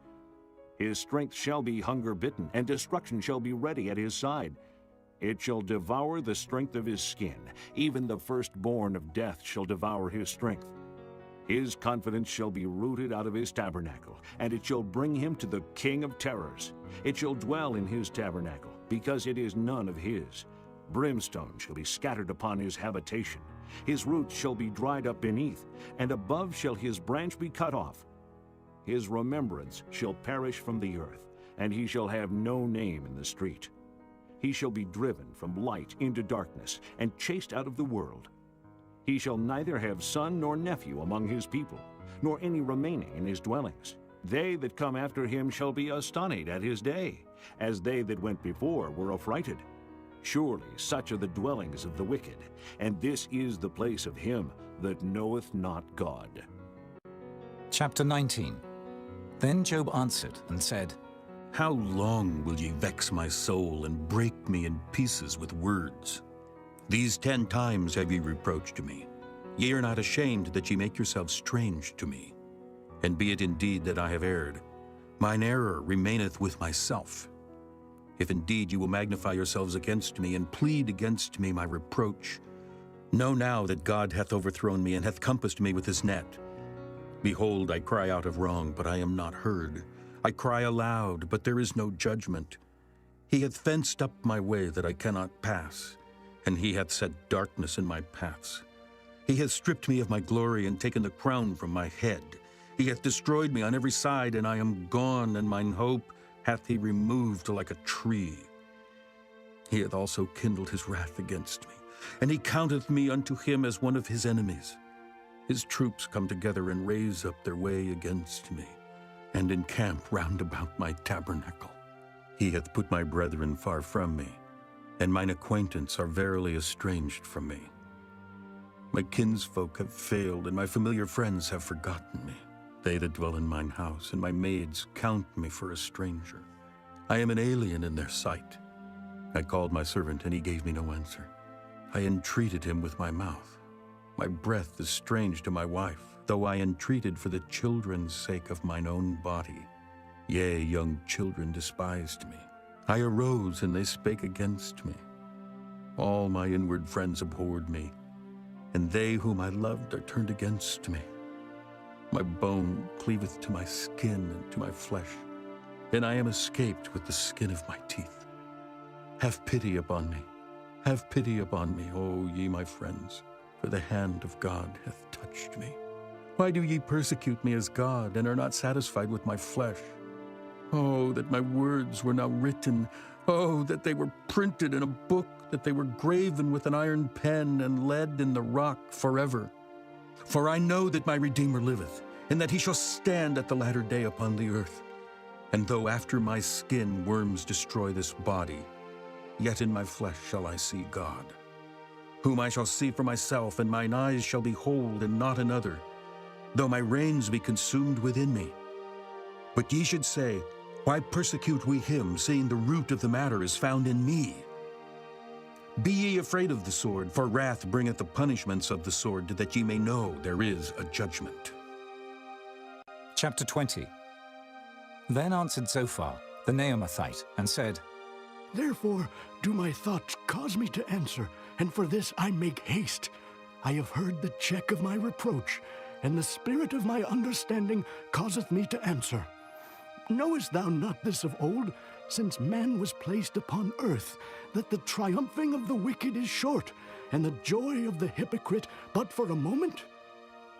Speaker 6: His strength shall be hunger-bitten, and destruction shall be ready at his side. It shall devour the strength of his skin. Even the firstborn of death shall devour his strength. His confidence shall be rooted out of his tabernacle, and it shall bring him to the king of terrors. It shall dwell in his tabernacle, because it is none of his. Brimstone shall be scattered upon his habitation. His roots shall be dried up beneath, and above shall his branch be cut off. His remembrance shall perish from the earth, and he shall have no name in the street. He shall be driven from light into darkness, and chased out of the world. He shall neither have son nor nephew among his people, nor any remaining in his dwellings. They that come after him shall be astonished at his day, as they that went before were affrighted. Surely such are the dwellings of the wicked, and this is the place of him that knoweth not God.
Speaker 1: Chapter 19. Then Job answered and said,
Speaker 2: How long will ye vex my soul, and break me in pieces with words? These 10 times have ye reproached me. Ye are not ashamed that ye make yourselves strange to me. And be it indeed that I have erred, mine error remaineth with myself. If indeed you will magnify yourselves against me, and plead against me my reproach, know now that God hath overthrown me, and hath compassed me with his net. Behold, I cry out of wrong, but I am not heard. I cry aloud, but there is no judgment. He hath fenced up my way that I cannot pass. and he hath set darkness in my paths. He hath stripped me of my glory and taken the crown from my head. He hath destroyed me on every side, and I am gone, and mine hope hath he removed like a tree. He hath also kindled his wrath against me, and he counteth me unto him as one of his enemies. His troops come together and raise up their way against me, and encamp round about my tabernacle. He hath put my brethren far from me, and mine acquaintance are verily estranged from me. My kinsfolk have failed, and my familiar friends have forgotten me. They that dwell in mine house, and my maids count me for a stranger. I am an alien in their sight. I called my servant, and he gave me no answer. I entreated him with my mouth. My breath is strange to my wife, though I entreated for the children's sake of mine own body. Yea, young children despised me. I arose, and they spake against me. All my inward friends abhorred me, and they whom I loved are turned against me. My bone cleaveth to my skin and to my flesh, and I am escaped with the skin of my teeth. Have pity upon me. Have pity upon me, O ye my friends, for the hand of God hath touched me. Why do ye persecute me as God, and are not satisfied with my flesh? Oh, that my words were now written. Oh, that they were printed in a book, that they were graven with an iron pen and lead in the rock forever. For I know that my Redeemer liveth, and that he shall stand at the latter day upon the earth. And though after my skin worms destroy this body, yet in my flesh shall I see God, whom I shall see for myself, and mine eyes shall behold, and not another, though my reins be consumed within me. But ye should say, why persecute we him, seeing the root of the matter is found in me? Be ye afraid of the sword, for wrath bringeth the punishments of the sword, that ye may know there is a judgment.
Speaker 1: Chapter 20. Then answered Zophar, the Naamathite, and said,
Speaker 5: Therefore do my thoughts cause me to answer, and for this I make haste. I have heard the check of my reproach, and the spirit of my understanding causeth me to answer. Knowest thou not this of old, since man was placed upon earth, that the triumphing of the wicked is short, and the joy of the hypocrite but for a moment?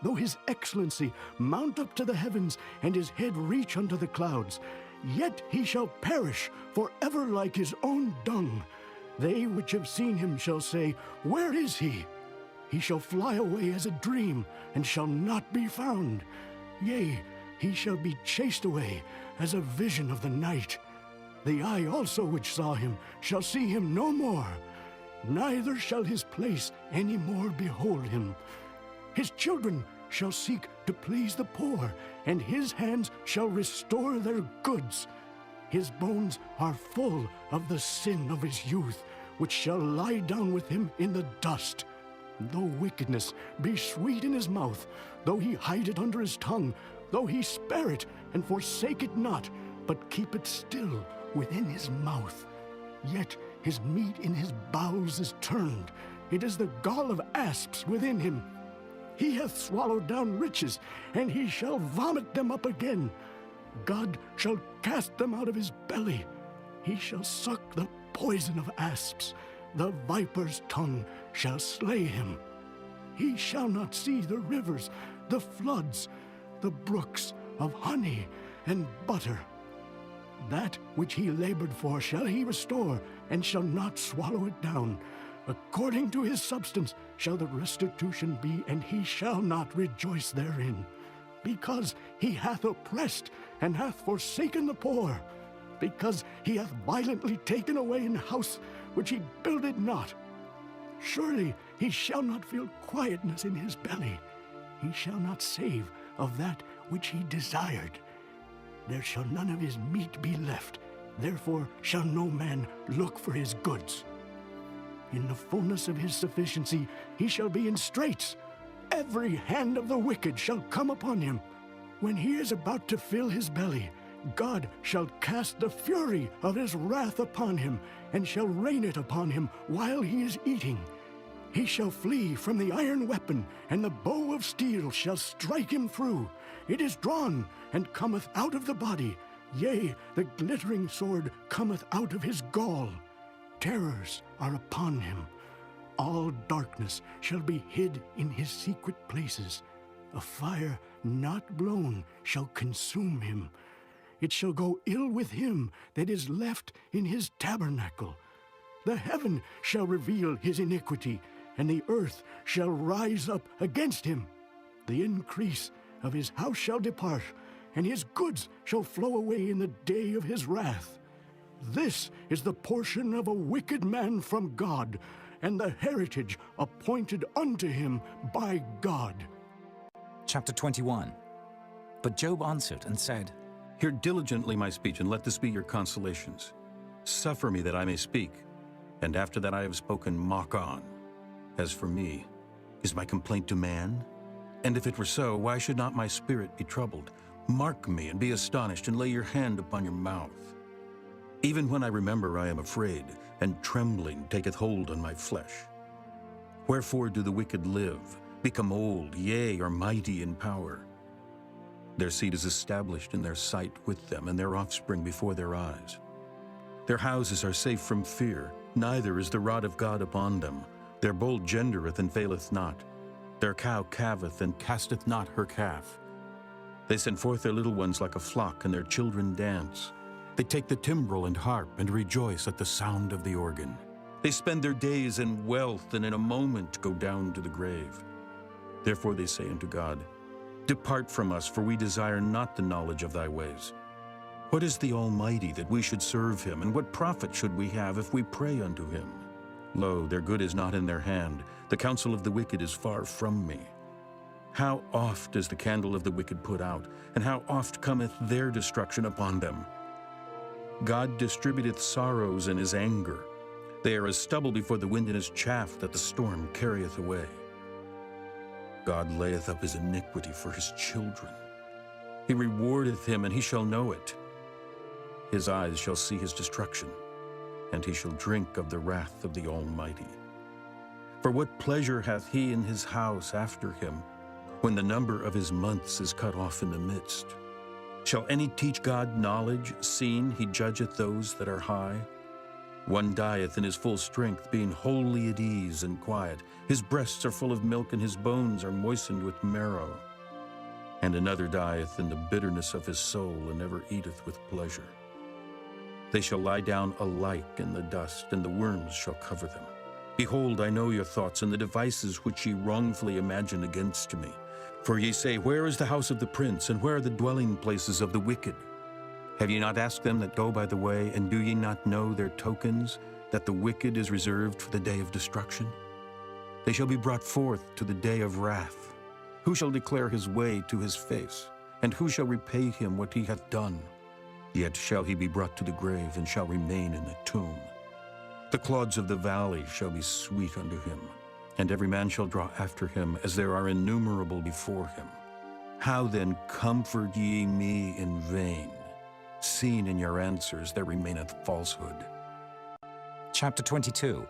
Speaker 5: Though his excellency mount up to the heavens, and his head reach unto the clouds, yet he shall perish forever like his own dung. They which have seen him shall say, Where is he? He shall fly away as a dream, and shall not be found. Yea, he shall be chased away as a vision of the night. The eye also which saw him shall see him no more, neither shall his place any more behold him. His children shall seek to please the poor, and his hands shall restore their goods. His bones are full of the sin of his youth, which shall lie down with him in the dust. Though wickedness be sweet in his mouth, though he hide it under his tongue, though he spare it and forsake it not, but keep it still within his mouth, yet his meat in his bowels is turned. It is the gall of asps within him. He hath swallowed down riches, and he shall vomit them up again. God shall cast them out of his belly. He shall suck the poison of asps. The viper's tongue shall slay him. He shall not see the rivers, the floods, the brooks of honey and butter. That which he labored for shall he restore, and shall not swallow it down. According to his substance shall the restitution be, and he shall not rejoice therein. Because he hath oppressed, and hath forsaken the poor. Because he hath violently taken away an house which he builded not. Surely he shall not feel quietness in his belly. He shall not save of that which he desired. There shall none of his meat be left, therefore shall no man look for his goods. In the fullness of his sufficiency he shall be in straits. Every hand of the wicked shall come upon him. When he is about to fill his belly, God shall cast the fury of his wrath upon him, and shall rain it upon him while he is eating. He shall flee from the iron weapon, and the bow of steel shall strike him through. It is drawn, and cometh out of the body. Yea, the glittering sword cometh out of his gall. Terrors are upon him. all darkness shall be hid in his secret places. A fire not blown shall consume him. It shall go ill with him that is left in his tabernacle. The heaven shall reveal his iniquity, and the earth shall rise up against him. The increase of his house shall depart, and his goods shall flow away in the day of his wrath. This is the portion of a wicked man from God, and the heritage appointed unto him by God.
Speaker 1: Chapter 21. But Job answered and said,
Speaker 2: Hear diligently my speech, and let this be your consolations. Suffer me that I may speak, and after that I have spoken, mock on. As for me, is my complaint to man? And if it were so, why should not my spirit be troubled? Mark me and be astonished, and lay your hand upon your mouth. Even when I remember, I am afraid, and trembling taketh hold on my flesh. Wherefore do the wicked live, become old, yea, are mighty in power? Their seed is established in their sight with them, and their offspring before their eyes. Their houses are safe from fear, neither is the rod of God upon them. Their bull gendereth and faileth not. Their cow calveth and casteth not her calf. They send forth their little ones like a flock, and their children dance. They take the timbrel and harp, and rejoice at the sound of the organ. They spend their days in wealth, and in a moment go down to the grave. Therefore they say unto God, Depart from us, for we desire not the knowledge of thy ways. What is the Almighty that we should serve him, and what profit should we have if we pray unto him? Lo, their good is not in their hand, the counsel of the wicked is far from me. How oft is the candle of the wicked put out, and how oft cometh their destruction upon them? God distributeth sorrows in his anger. They are as stubble before the wind, and as chaff that the storm carrieth away. God layeth up his iniquity for his children. He rewardeth him, and he shall know it. His eyes shall see his destruction, and he shall drink of the wrath of the Almighty. For what pleasure hath he in his house after him, when the number of his months is cut off in the midst? Shall any teach God knowledge, seeing he judgeth those that are high? One dieth in his full strength, being wholly at ease and quiet. His breasts are full of milk, and his bones are moistened with marrow. And another dieth in the bitterness of his soul, and never eateth with pleasure. They shall lie down alike in the dust, and the worms shall cover them. Behold, I know your thoughts, and the devices which ye wrongfully imagine against me. For ye say, Where is the house of the prince, and where are the dwelling places of the wicked? Have ye not asked them that go by the way, and do ye not know their tokens, that the wicked is reserved for the day of destruction? They shall be brought forth to the day of wrath. Who shall declare his way to his face? And who shall repay him what he hath done? Yet shall he be brought to the grave, and shall remain in the tomb. The clods of the valley shall be sweet unto him, and every man shall draw after him, as there are innumerable before him. How then comfort ye me in vain? Seeing in your answers there remaineth falsehood.
Speaker 1: Chapter 22.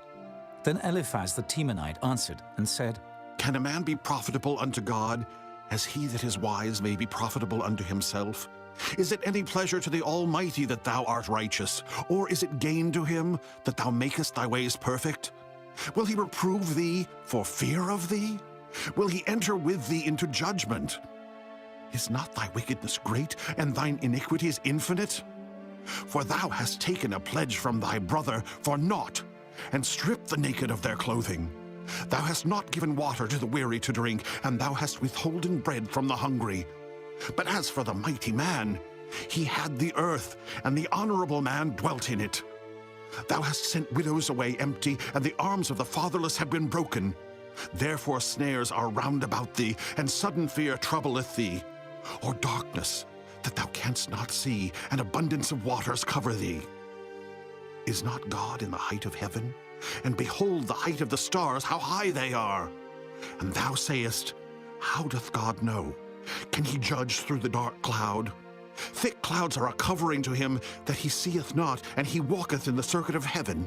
Speaker 1: Then Eliphaz the Temanite answered and said,
Speaker 8: Can a man be profitable unto God, as he that is wise may be profitable unto himself? Is it any pleasure to the Almighty that thou art righteous? Or is it gain to him that thou makest thy ways perfect? Will he reprove thee for fear of thee? Will he enter with thee into judgment? Is not thy wickedness great, and thine iniquities infinite? For thou hast taken a pledge from thy brother for naught, and stripped the naked of their clothing. Thou hast not given water to the weary to drink, and thou hast withholden bread from the hungry. But as for the mighty man, he had the earth, and the honorable man dwelt in it. Thou hast sent widows away empty, and the arms of the fatherless have been broken. Therefore snares are round about thee, and sudden fear troubleth thee. Or darkness, that thou canst not see, and abundance of waters cover thee. Is not God in the height of heaven? And behold the height of the stars, how high they are! And thou sayest, How doth God know? Can he judge through the dark cloud? Thick clouds are a covering to him that he seeth not, and he walketh in the circuit of heaven.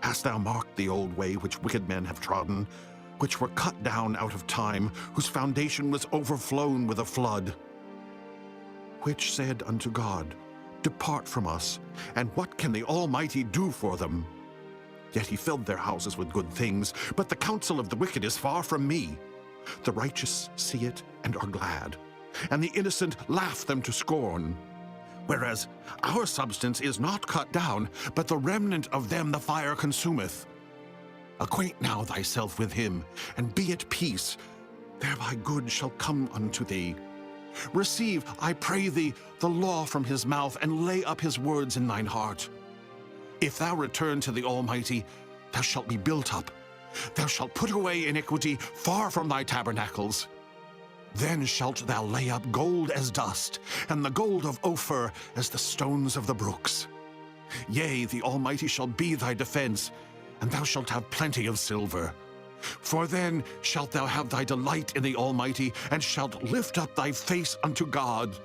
Speaker 8: Hast thou marked the old way which wicked men have trodden, which were cut down out of time, whose foundation was overflown with a flood? Which said unto God, Depart from us, and what can the Almighty do for them? Yet he filled their houses with good things, but the counsel of the wicked is far from me. The righteous see it and are glad, and the innocent laugh them to scorn. Whereas our substance is not cut down, but the remnant of them the fire consumeth. Acquaint now thyself with him, and be at peace, thereby good shall come unto thee. Receive, I pray thee, the law from his mouth, and lay up his words in thine heart. If thou return to the Almighty, thou shalt be built up. Thou shalt put away iniquity far from thy tabernacles. Then shalt thou lay up gold as dust, and the gold of Ophir as the stones of the brooks. Yea, the Almighty shall be thy defense, and thou shalt have plenty of silver. For then shalt thou have thy delight in the Almighty, and shalt lift up thy face unto God.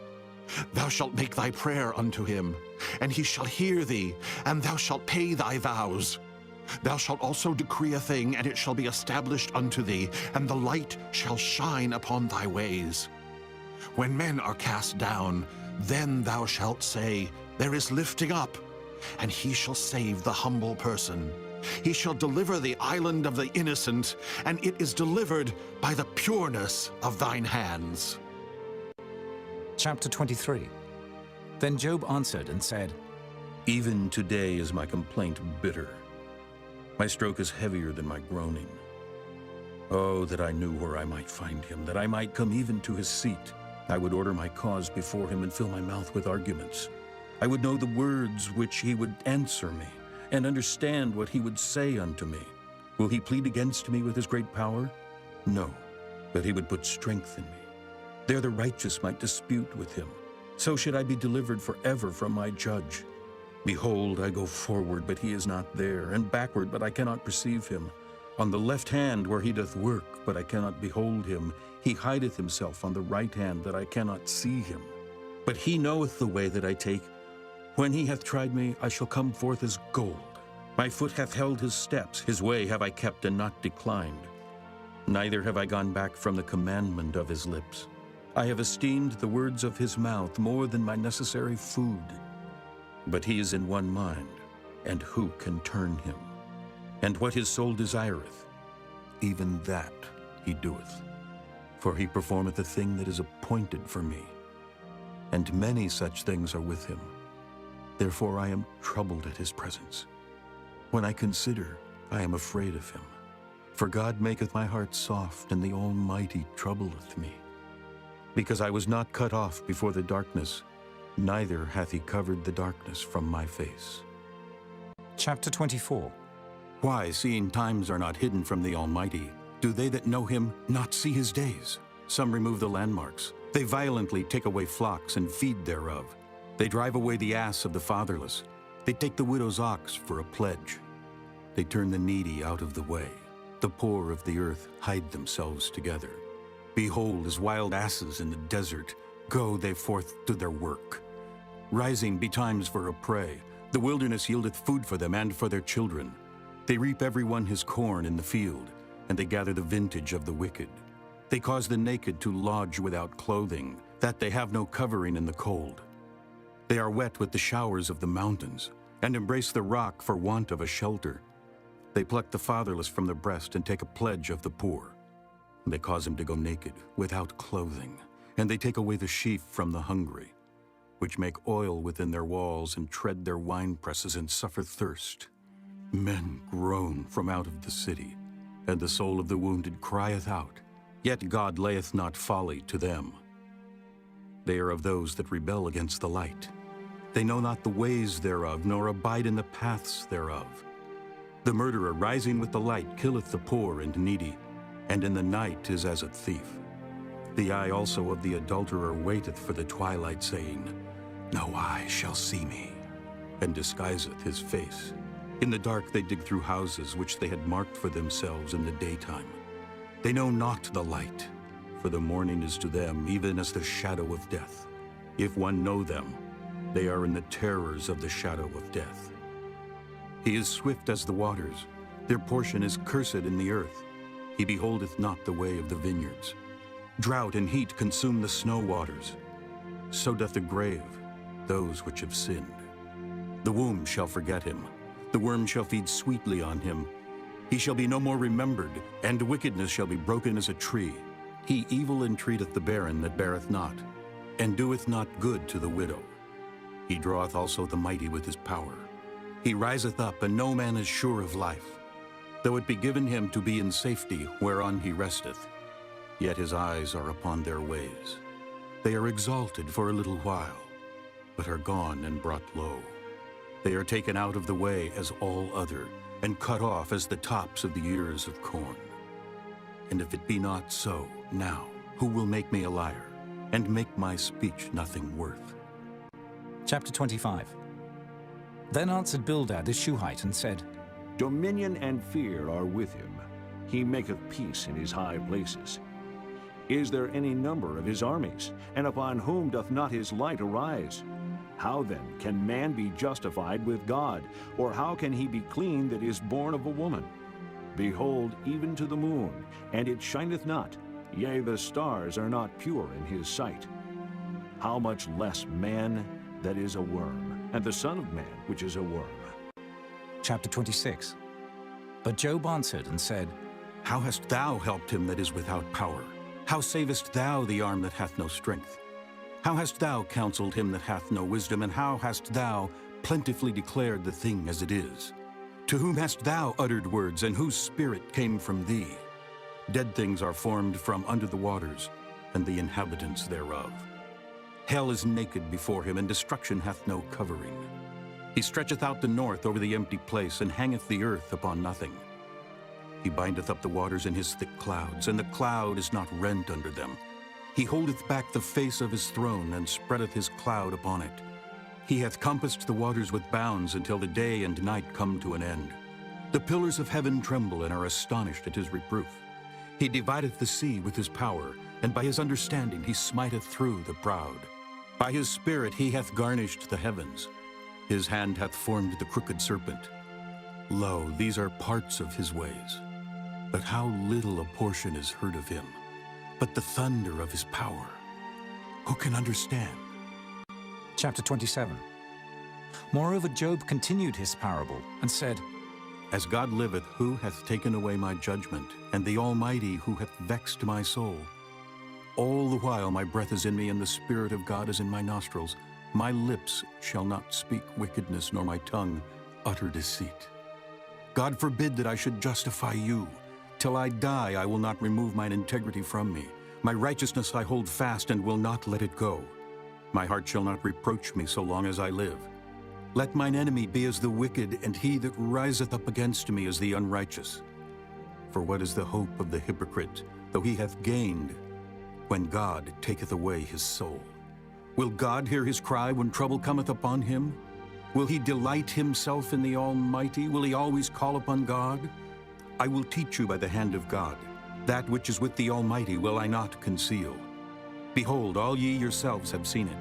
Speaker 8: Thou shalt make thy prayer unto him, and he shall hear thee, and thou shalt pay thy vows. Thou shalt also decree a thing, and it shall be established unto thee, and the light shall shine upon thy ways. When men are cast down, then thou shalt say, There is lifting up, and he shall save the humble person. He shall deliver the island of the innocent, and it is delivered by the pureness of thine hands.
Speaker 1: Chapter 23. Then Job answered and said,
Speaker 2: Even today is my complaint bitter. My stroke is heavier than my groaning. Oh, that I knew where I might find him, that I might come even to his seat. I would order my cause before him and fill my mouth with arguments. I would know the words which he would answer me, and understand what he would say unto me. Will he plead against me with his great power? No, but he would put strength in me. There the righteous might dispute with him. So should I be delivered forever from my judge. Behold, I go forward, but he is not there, and backward, but I cannot perceive him. On the left hand where he doth work, but I cannot behold him. He hideth himself on the right hand, that I cannot see him. But he knoweth the way that I take. When he hath tried me, I shall come forth as gold. My foot hath held his steps, his way have I kept and not declined. Neither have I gone back from the commandment of his lips. I have esteemed the words of his mouth more than my necessary food. But he is in one mind, and who can turn him? And what his soul desireth, even that he doeth. For he performeth a thing that is appointed for me, and many such things are with him. Therefore I am troubled at his presence. When I consider, I am afraid of him. For God maketh my heart soft, and the Almighty troubleth me. Because I was not cut off before the darkness, neither hath he covered the darkness from my face.
Speaker 1: Chapter 24.
Speaker 2: Why, seeing times are not hidden from the Almighty, do they that know him not see his days? Some remove the landmarks. They violently take away flocks and feed thereof. They drive away the ass of the fatherless. They take the widow's ox for a pledge. They turn the needy out of the way. The poor of the earth hide themselves together. Behold, as wild asses in the desert, go they forth to their work. Rising betimes for a prey, the wilderness yieldeth food for them and for their children. They reap every one his corn in the field, and they gather the vintage of the wicked. They cause the naked to lodge without clothing, that they have no covering in the cold. They are wet with the showers of the mountains, and embrace the rock for want of a shelter. They pluck the fatherless from the breast and take a pledge of the poor. They cause him to go naked, without clothing, and they take away the sheaf from the hungry, which make oil within their walls and tread their winepresses and suffer thirst. Men groan from out of the city, and the soul of the wounded crieth out, yet God layeth not folly to them. They are of those that rebel against the light. They know not the ways thereof, nor abide in the paths thereof. The murderer rising with the light killeth the poor and needy, and in the night is as a thief. The eye also of the adulterer waiteth for the twilight, saying, No eye shall see me, and disguiseth his face. In the dark they dig through houses which they had marked for themselves in the daytime. They know not the light, for the morning is to them even as the shadow of death. If one know them, they are in the terrors of the shadow of death. He is swift as the waters, their portion is cursed in the earth. He beholdeth not the way of the vineyards. Drought and heat consume the snow waters. So doth the grave those which have sinned. The womb shall forget him. The worm shall feed sweetly on him. He shall be no more remembered, and wickedness shall be broken as a tree. He evil entreateth the barren that beareth not, and doeth not good to the widow. He draweth also the mighty with his power. He riseth up, and no man is sure of life. Though it be given him to be in safety, whereon he resteth, yet his eyes are upon their ways. They are exalted for a little while, but are gone and brought low. They are taken out of the way as all other, and cut off as the tops of the ears of corn. And if it be not so, now, who will make me a liar, and make my speech nothing worth?
Speaker 1: Chapter 25. Then answered Bildad the Shuhite and said,
Speaker 6: Dominion and fear are with him. He maketh peace in his high places. Is there any number of his armies? And upon whom doth not his light arise? How then can man be justified with God? Or how can he be clean that is born of a woman? Behold, even to the moon, and it shineth not, yea, the stars are not pure in his sight. How much less man that is a worm, and the Son of Man which is a worm?
Speaker 1: Chapter 26. But Job answered and said,
Speaker 2: How hast thou helped him that is without power? How savest thou the arm that hath no strength? How hast thou counseled him that hath no wisdom, and how hast thou plentifully declared the thing as it is? To whom hast thou uttered words, and whose spirit came from thee? Dead things are formed from under the waters, and the inhabitants thereof. Hell is naked before him, and destruction hath no covering. He stretcheth out the north over the empty place, and hangeth the earth upon nothing. He bindeth up the waters in his thick clouds, and the cloud is not rent under them. He holdeth back the face of his throne, and spreadeth his cloud upon it. He hath compassed the waters with bounds until the day and night come to an end. The pillars of heaven tremble and are astonished at his reproof. He divideth the sea with his power, and by his understanding he smiteth through the proud. By his spirit he hath garnished the heavens. His hand hath formed the crooked serpent. Lo, these are parts of his ways. But how little a portion is heard of him. But the thunder of his power, who can understand?
Speaker 1: Chapter 27. Moreover, Job continued his parable and said,
Speaker 2: As God liveth, who hath taken away my judgment, and the Almighty, who hath vexed my soul? All the while my breath is in me, and the Spirit of God is in my nostrils. My lips shall not speak wickedness, nor my tongue utter deceit. God forbid that I should justify you. Till I die, I will not remove mine integrity from me. My righteousness I hold fast, and will not let it go. My heart shall not reproach me so long as I live. Let mine enemy be as the wicked, and he that riseth up against me as the unrighteous. For what is the hope of the hypocrite, though he hath gained, when God taketh away his soul? Will God hear his cry when trouble cometh upon him? Will he delight himself in the Almighty? Will he always call upon God? I will teach you by the hand of God. That which is with the Almighty will I not conceal. Behold, all ye yourselves have seen it.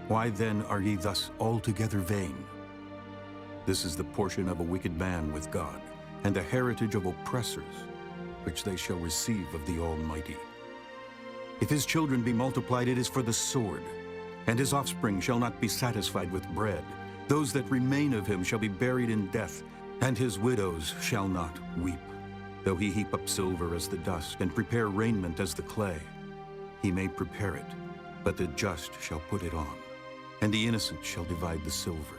Speaker 2: Why then are ye thus altogether vain? This is the portion of a wicked man with God, and the heritage of oppressors, which they shall receive of the Almighty. If his children be multiplied, it is for the sword, and his offspring shall not be satisfied with bread. Those that remain of him shall be buried in death, and his widows shall not weep. Though he heap up silver as the dust, and prepare raiment as the clay, he may prepare it, but the just shall put it on, and the innocent shall divide the silver.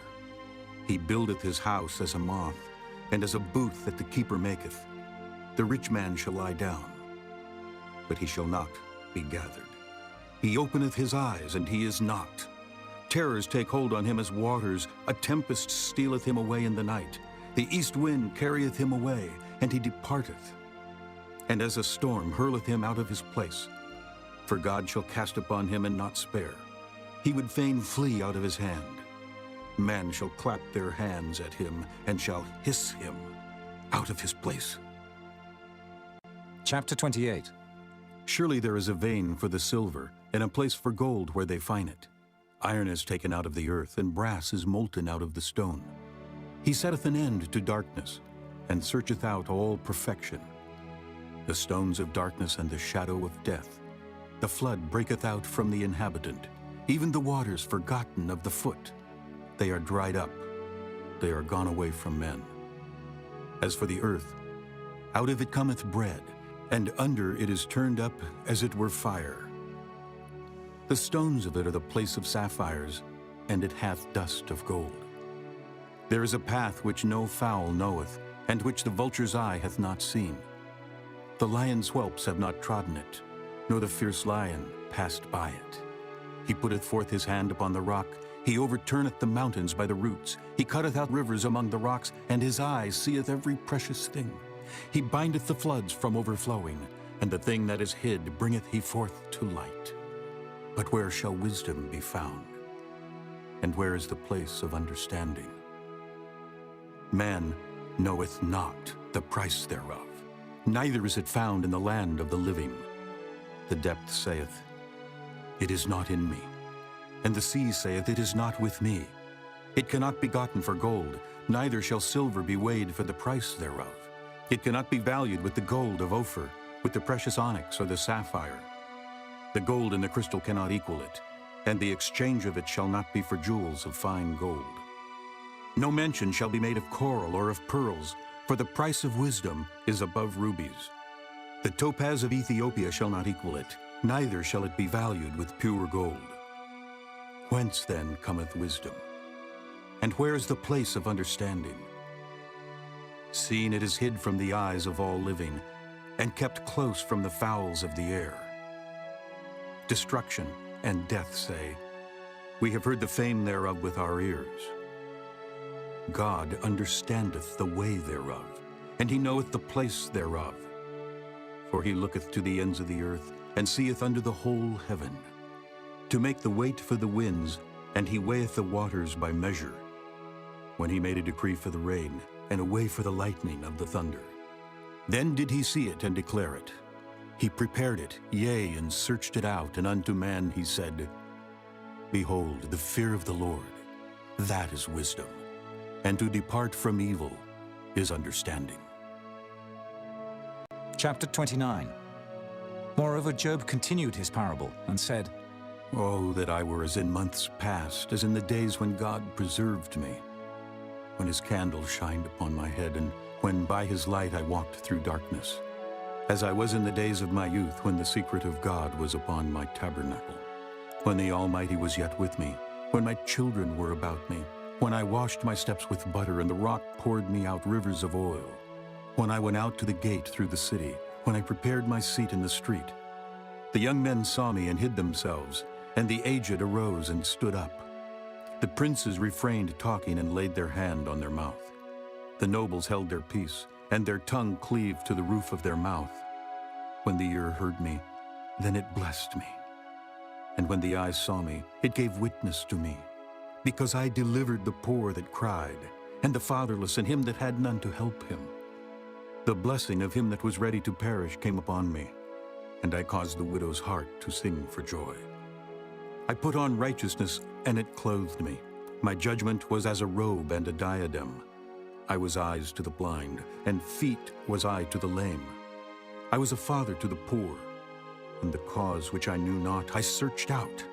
Speaker 2: He buildeth his house as a moth, and as a booth that the keeper maketh. The rich man shall lie down, but he shall not be gathered. He openeth his eyes, and he is not. Terrors take hold on him as waters. A tempest stealeth him away in the night. The east wind carrieth him away, and he departeth. And as a storm hurleth him out of his place. For God shall cast upon him and not spare. He would fain flee out of his hand. Man shall clap their hands at him, and shall hiss him out of his place.
Speaker 1: Chapter 28.
Speaker 2: Surely there is a vein for the silver, and a place for gold where they find it. Iron is taken out of the earth, and brass is molten out of the stone. He setteth an end to darkness, and searcheth out all perfection. The stones of darkness and the shadow of death. The flood breaketh out from the inhabitant, even the waters forgotten of the foot. They are dried up. they are gone away from men. As for the earth, out of it cometh bread, and under it is turned up as it were fire. The stones of it are the place of sapphires, and it hath dust of gold. There is a path which no fowl knoweth, and which the vulture's eye hath not seen. The lion's whelps have not trodden it, nor the fierce lion passed by it. He putteth forth his hand upon the rock, he overturneth the mountains by the roots. He cutteth out rivers among the rocks, and his eye seeth every precious thing. He bindeth the floods from overflowing, and the thing that is hid bringeth he forth to light. But where shall wisdom be found? And where is the place of understanding? Man knoweth not the price thereof, neither is it found in the land of the living. The depth saith, It is not in me. And the sea saith, It is not with me. It cannot be gotten for gold, neither shall silver be weighed for the price thereof. It cannot be valued with the gold of Ophir, with the precious onyx or the sapphire. The gold and the crystal cannot equal it, and the exchange of it shall not be for jewels of fine gold. No mention shall be made of coral or of pearls, for the price of wisdom is above rubies. The topaz of Ethiopia shall not equal it, neither shall it be valued with pure gold. Whence then cometh wisdom? And where is the place of understanding? Seeing it is hid from the eyes of all living, and kept close from the fowls of the air. Destruction and death say, We have heard the fame thereof with our ears. God understandeth the way thereof, and he knoweth the place thereof. For he looketh to the ends of the earth, and seeth under the whole heaven, to make the weight for the winds, and he weigheth the waters by measure. When he made a decree for the rain, and a way for the lightning of the thunder. Then did he see it and declare it. He prepared it, yea, and searched it out, and unto man he said, Behold, the fear of the Lord, that is wisdom, and to depart from evil is understanding.
Speaker 1: Chapter 29. Moreover, Job continued his parable and said,
Speaker 2: Oh, that I were as in months past, as in the days when God preserved me, when his candle shined upon my head, and when by his light I walked through darkness, as I was in the days of my youth, when the secret of God was upon my tabernacle, when the Almighty was yet with me, when my children were about me, when I washed my steps with butter, and the rock poured me out rivers of oil, when I went out to the gate through the city, when I prepared my seat in the street. The young men saw me and hid themselves, and the aged arose and stood up. The princes refrained talking and laid their hand on their mouth. The nobles held their peace, and their tongue cleaved to the roof of their mouth. When the ear heard me, then it blessed me. And when the eye saw me, it gave witness to me, because I delivered the poor that cried, and the fatherless, and him that had none to help him. The blessing of him that was ready to perish came upon me, and I caused the widow's heart to sing for joy. I put on righteousness, and it clothed me. My judgment was as a robe and a diadem. I was eyes to the blind, and feet was I to the lame. I was a father to the poor, and the cause which I knew not I searched out.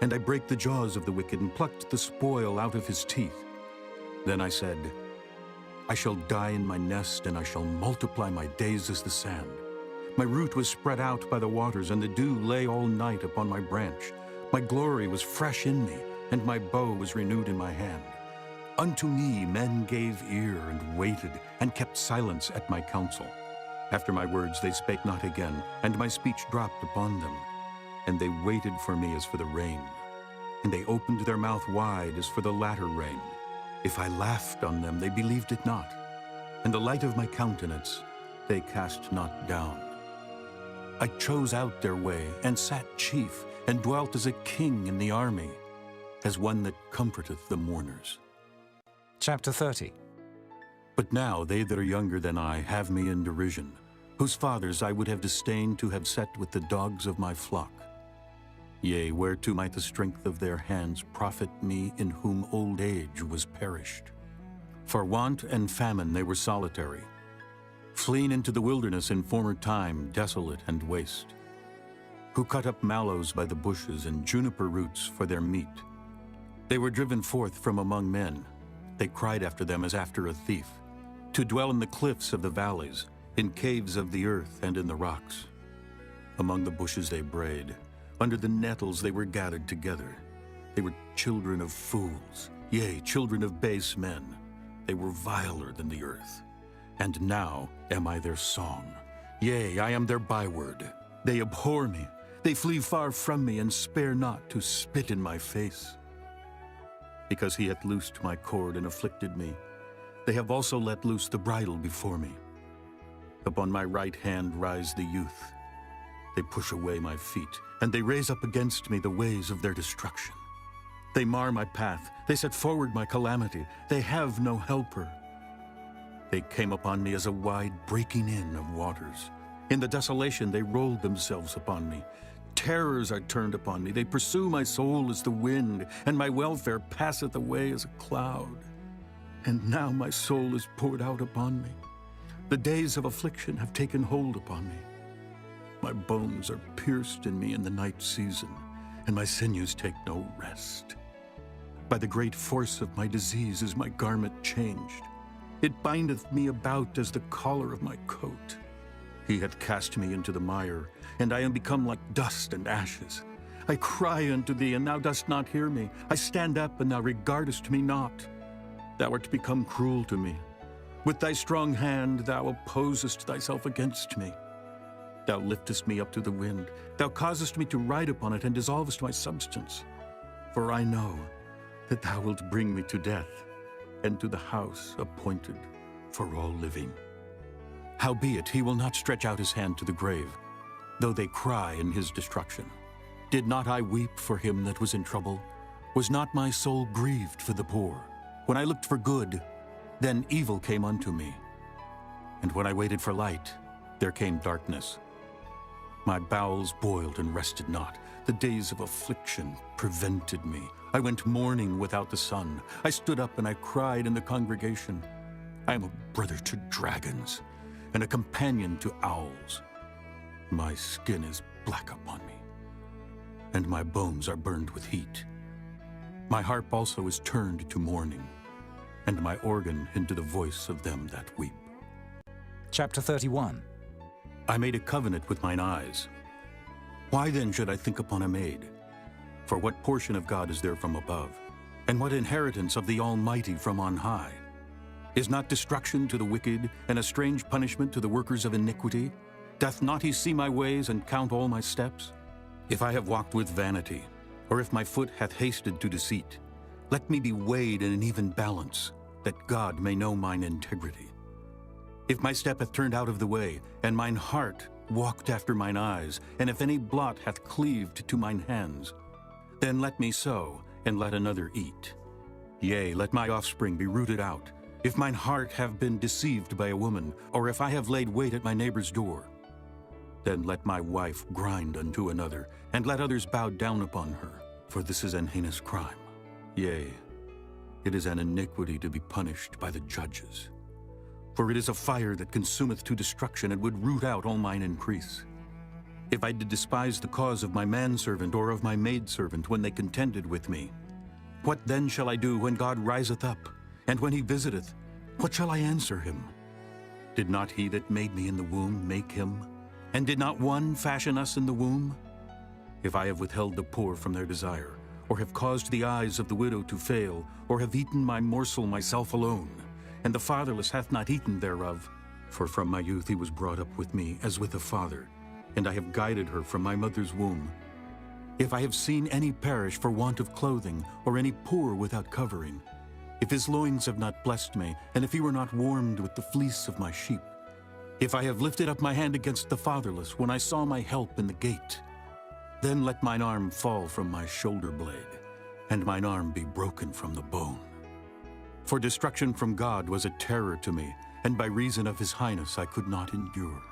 Speaker 2: And I brake the jaws of the wicked, and plucked the spoil out of his teeth. Then I said, I shall die in my nest, and I shall multiply my days as the sand. My root was spread out by the waters, and the dew lay all night upon my branch. My glory was fresh in me, and my bow was renewed in my hand. Unto me men gave ear, and waited, and kept silence at my counsel. After my words they spake not again, and my speech dropped upon them. And they waited for me as for the rain, and they opened their mouth wide as for the latter rain. If I laughed on them, they believed it not, and the light of my countenance they cast not down. I chose out their way, and sat chief, and dwelt as a king in the army, as one that comforteth the mourners.
Speaker 1: Chapter 30.
Speaker 2: But now they that are younger than I have me in derision, whose fathers I would have disdained to have set with the dogs of my flock. Yea, whereto might the strength of their hands profit me, in whom old age was perished? For want and famine they were solitary, fleeing into the wilderness in former time, desolate and waste, who cut up mallows by the bushes, and juniper roots for their meat. They were driven forth from among men, They cried after them as after a thief, to dwell in the cliffs of the valleys, in caves of the earth and in the rocks. Among the bushes they brayed, under the nettles they were gathered together. They were children of fools, yea, children of base men. They were viler than the earth. And now am I their song. Yea, I am their byword. They abhor me. They flee far from me, and spare not to spit in my face. Because he hath loosed my cord and afflicted me, they have also let loose the bridle before me. Upon my right hand rise the youth. They push away my feet, and they raise up against me the ways of their destruction. They mar my path. They set forward my calamity. They have no helper. They came upon me as a wide breaking in of waters. In the desolation they rolled themselves upon me. Terrors are turned upon me. They pursue my soul as the wind, and my welfare passeth away as a cloud. And now my soul is poured out upon me. The days of affliction have taken hold upon me. My bones are pierced in me in the night season, and my sinews take no rest. By the great force of my disease is my garment changed. It bindeth me about as the collar of my coat. He hath cast me into the mire, and I am become like dust and ashes. I cry unto thee, and thou dost not hear me. I stand up, and thou regardest me not. Thou art become cruel to me. With thy strong hand thou opposest thyself against me. Thou liftest me up to the wind. Thou causest me to ride upon it, and dissolvest my substance. For I know that thou wilt bring me to death, and to the house appointed for all living. Howbeit he will not stretch out his hand to the grave, though they cry in his destruction. Did not I weep for him that was in trouble? Was not my soul grieved for the poor? When I looked for good, then evil came unto me. And when I waited for light, there came darkness. My bowels boiled and rested not. The days of affliction prevented me. I went mourning without the sun. I stood up and I cried in the congregation. I am a brother to dragons, and a companion to owls. My skin is black upon me, and my bones are burned with heat. My harp also is turned to mourning, and my organ into the voice of them that weep.
Speaker 1: Chapter 31.
Speaker 2: I made a covenant with mine eyes. Why then should I think upon a maid? For what portion of God is there from above? And what inheritance of the Almighty from on high? Is not destruction to the wicked, and a strange punishment to the workers of iniquity? Doth not he see my ways and count all my steps? If I have walked with vanity, or if my foot hath hasted to deceit, let me be weighed in an even balance, that God may know mine integrity. If my step hath turned out of the way, and mine heart walked after mine eyes, and if any blot hath cleaved to mine hands, then let me sow, and let another eat. Yea, let my offspring be rooted out. If mine heart have been deceived by a woman, or if I have laid wait at my neighbor's door, then let my wife grind unto another, and let others bow down upon her. For this is an heinous crime. Yea, it is an iniquity to be punished by the judges. For it is a fire that consumeth to destruction, and would root out all mine increase. If I did despise the cause of my manservant or of my maidservant when they contended with me, what then shall I do when God riseth up, and when he visiteth? What shall I answer him? Did not he that made me in the womb make him? And did not one fashion us in the womb? If I have withheld the poor from their desire, or have caused the eyes of the widow to fail, or have eaten my morsel myself alone, and the fatherless hath not eaten thereof, for from my youth he was brought up with me as with a father, and I have guided her from my mother's womb. If I have seen any perish for want of clothing, or any poor without covering, if his loins have not blessed me, and if he were not warmed with the fleece of my sheep, if I have lifted up my hand against the fatherless when I saw my help in the gate, then let mine arm fall from my shoulder blade, and mine arm be broken from the bone. For destruction from God was a terror to me, and by reason of his highness I could not endure.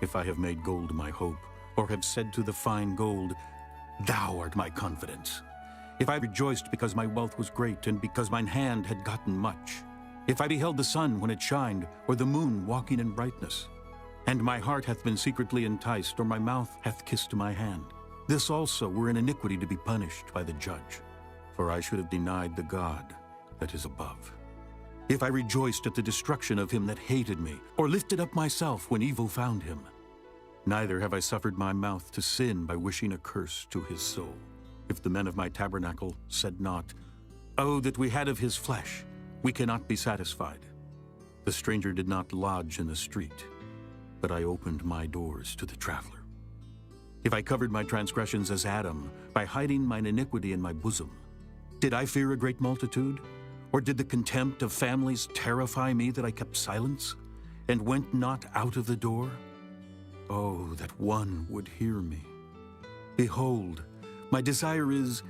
Speaker 2: If I have made gold my hope, or have said to the fine gold, Thou art my confidence. If I rejoiced because my wealth was great, and because mine hand had gotten much. If I beheld the sun when it shined, or the moon walking in brightness, and my heart hath been secretly enticed, or my mouth hath kissed my hand, this also were an iniquity to be punished by the judge. For I should have denied the God, that is above. If I rejoiced at the destruction of him that hated me, or lifted up myself when evil found him, neither have I suffered my mouth to sin by wishing a curse to his soul. If the men of my tabernacle said not, "Oh, that we had of his flesh," we cannot be satisfied. The stranger did not lodge in the street, but I opened my doors to the traveler. If I covered my transgressions as Adam, by hiding mine iniquity in my bosom, did I fear a great multitude? Or did the contempt of families terrify me that I kept silence, and went not out of the door? Oh, that one would hear me. Behold, my desire is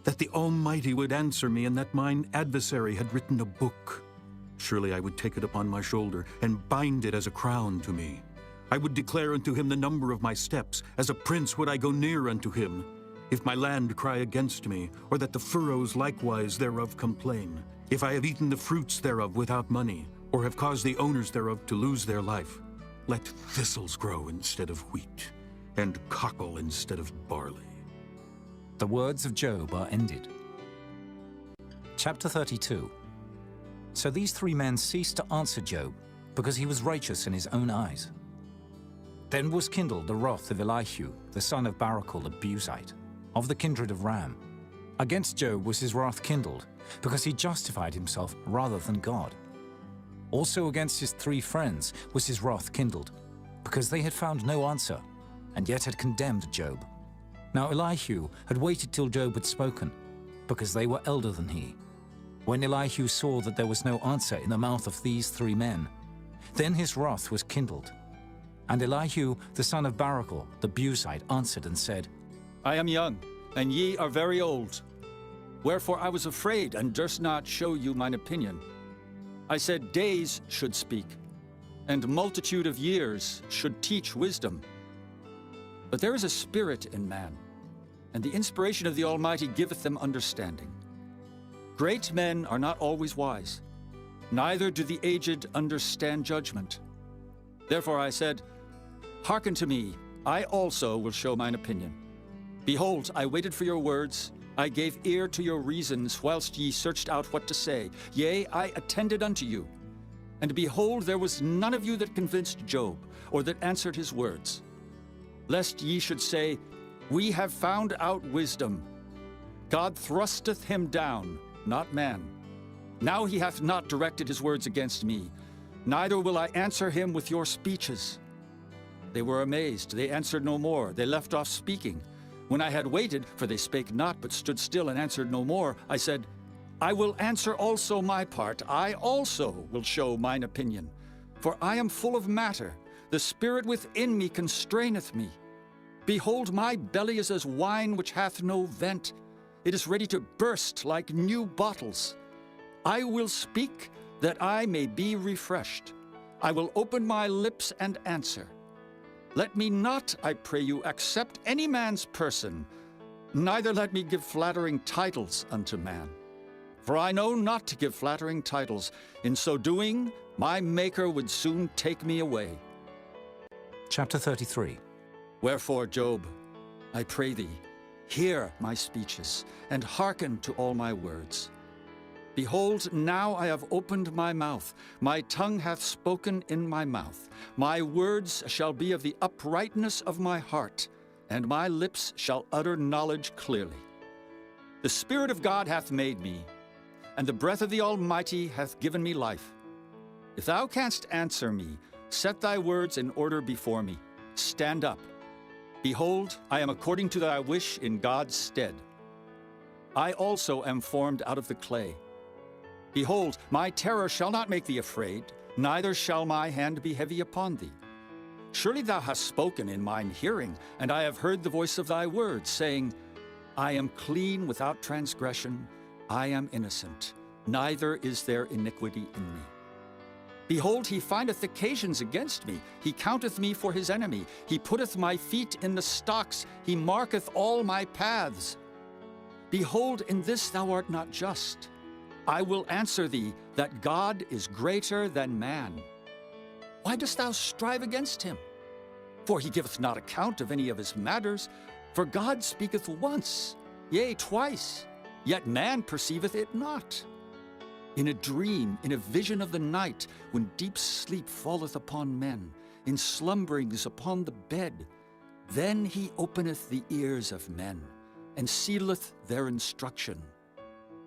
Speaker 2: that the Almighty would answer me, and that mine adversary had written a book. Surely I would take it upon my shoulder, and bind it as a crown to me. I would declare unto him the number of my steps. As a prince would I go near unto him. If my land cry against me, or that the furrows likewise thereof complain, if I have eaten the fruits thereof without money, or have caused the owners thereof to lose their life, let thistles grow instead of wheat, and cockle instead of barley.
Speaker 1: The words of Job are ended. Chapter 32. So these three men ceased to answer Job, because he was righteous in his own eyes. Then was kindled the wrath of Elihu, the son of Barachel the Buzite, of the kindred of Ram. Against Job was his wrath kindled, because he justified himself rather than God. Also against his three friends was his wrath kindled, because they had found no answer, and yet had condemned Job. Now Elihu had waited till Job had spoken, because they were elder than he. When Elihu saw that there was no answer in the mouth of these three men, then his wrath was kindled. And Elihu, the son of Barachel, the Buzite, answered and said,
Speaker 10: I am young, and ye are very old. Wherefore I was afraid, and durst not show you mine opinion. I said, days should speak, and multitude of years should teach wisdom. But there is a spirit in man, and the inspiration of the Almighty giveth them understanding. Great men are not always wise, neither do the aged understand judgment. Therefore I said, hearken to me, I also will show mine opinion. Behold, I waited for your words, I gave ear to your reasons, whilst ye searched out what to say. Yea, I attended unto you. And behold, there was none of you that convinced Job, or that answered his words. Lest ye should say, we have found out wisdom. God thrusteth him down, not man. Now he hath not directed his words against me, neither will I answer him with your speeches. They were amazed, they answered no more, they left off speaking. When I had waited, for they spake not, but stood still and answered no more, I said, I will answer also my part, I also will show mine opinion. For I am full of matter, the spirit within me constraineth me. Behold, my belly is as wine which hath no vent. It is ready to burst like new bottles. I will speak, that I may be refreshed. I will open my lips and answer. Let me not, I pray you, accept any man's person, neither let me give flattering titles unto man. For I know not to give flattering titles. In so doing, my Maker would soon take me away.
Speaker 1: Chapter 33.
Speaker 10: Wherefore, Job, I pray thee, hear my speeches, and hearken to all my words. Behold, now I have opened my mouth, my tongue hath spoken in my mouth. My words shall be of the uprightness of my heart, and my lips shall utter knowledge clearly. The Spirit of God hath made me, and the breath of the Almighty hath given me life. If thou canst answer me, set thy words in order before me. Stand up. Behold, I am according to thy wish in God's stead. I also am formed out of the clay. Behold, my terror shall not make thee afraid, neither shall my hand be heavy upon thee. Surely thou hast spoken in mine hearing, and I have heard the voice of thy words, saying, I am clean without transgression, I am innocent, neither is there iniquity in me. Behold, he findeth occasions against me, he counteth me for his enemy, he putteth my feet in the stocks, he marketh all my paths. Behold, in this thou art not just. I will answer thee that God is greater than man. Why dost thou strive against him? For he giveth not account of any of his matters. For God speaketh once, yea, twice, yet man perceiveth it not. in a dream, in a vision of the night, when deep sleep falleth upon men, in slumberings upon the bed. Then he openeth the ears of men, and sealeth their instruction,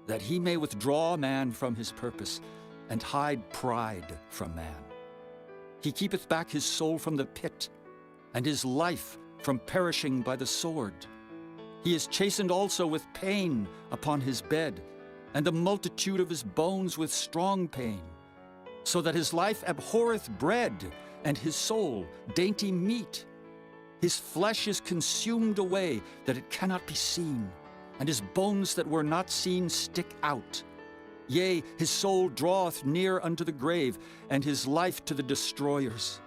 Speaker 10: that he may withdraw man from his purpose, and hide pride from man. He keepeth back his soul from the pit, and his life from perishing by the sword. He is chastened also with pain upon his bed, and the multitude of his bones with strong pain, so that his life abhorreth bread, and his soul dainty meat. His flesh is consumed away, that it cannot be seen, and his bones that were not seen stick out. Yea, his soul draweth near unto the grave, and his life to the destroyers.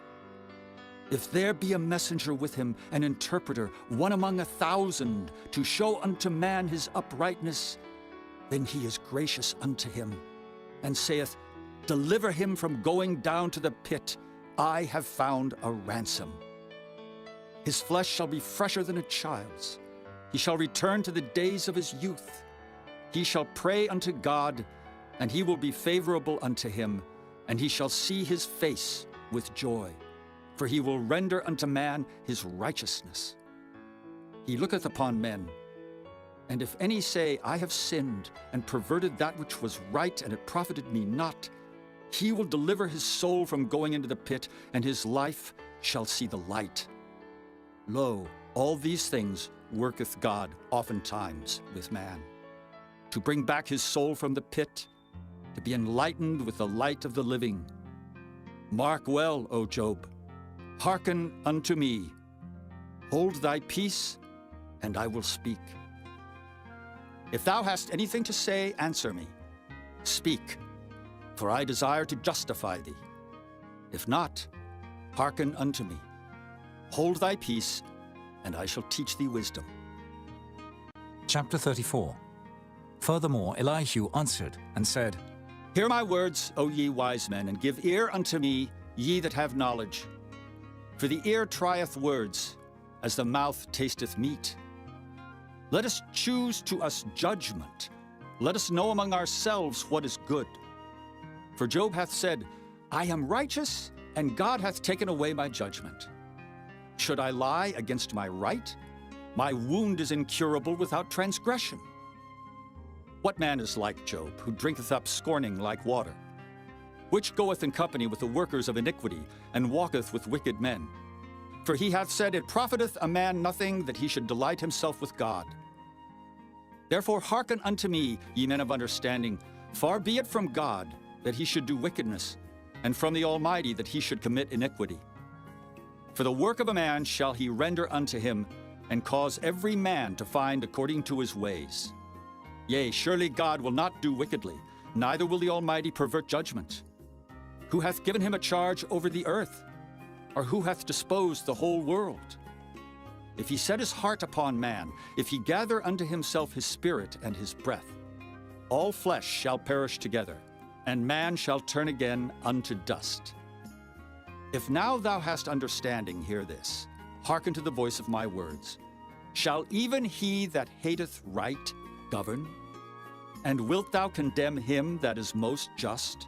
Speaker 10: If there be a messenger with him, an interpreter, one among 1,000, to show unto man his uprightness, then he is gracious unto him, and saith, Deliver him from going down to the pit. I have found a ransom. His flesh shall be fresher than a child's. He shall return to the days of his youth. He shall pray unto God, and he will be favorable unto him, and he shall see his face with joy. For he will render unto man his righteousness. He looketh upon men, and if any say, I have sinned, and perverted that which was right, and it profited me not, he will deliver his soul from going into the pit, and his life shall see the light. Lo, all these things worketh God oftentimes with man, to bring back his soul from the pit, to be enlightened with the light of the living. Mark well, O Job, hearken unto me. Hold thy peace, and I will speak. If thou hast anything to say, answer me. Speak, for I desire to justify thee. If not, hearken unto me. Hold thy peace, and I shall teach thee wisdom.
Speaker 1: Chapter 34. Furthermore, Elihu answered and said,
Speaker 10: Hear my words, O ye wise men, and give ear unto me, ye that have knowledge. For the ear trieth words, as the mouth tasteth meat. Let us choose to us judgment. Let us know among ourselves what is good. For Job hath said, I am righteous, and God hath taken away my judgment. Should I lie against my right? My wound is incurable without transgression. What man is like Job, who drinketh up scorning like water? Which goeth in company with the workers of iniquity, and walketh with wicked men? For he hath said, It profiteth a man nothing that he should delight himself with God. Therefore hearken unto me, ye men of understanding. Far be it from God that he should do wickedness, and from the Almighty that he should commit iniquity. For the work of a man shall he render unto him, and cause every man to find according to his ways. Yea, surely God will not do wickedly, neither will the Almighty pervert judgment. Who hath given him a charge over the earth? Or who hath disposed the whole world? If he set his heart upon man, if he gather unto himself his spirit and his breath, all flesh shall perish together, and man shall turn again unto dust. If now thou hast understanding, hear this. Hearken to the voice of my words. Shall even he that hateth right govern? And wilt thou condemn him that is most just?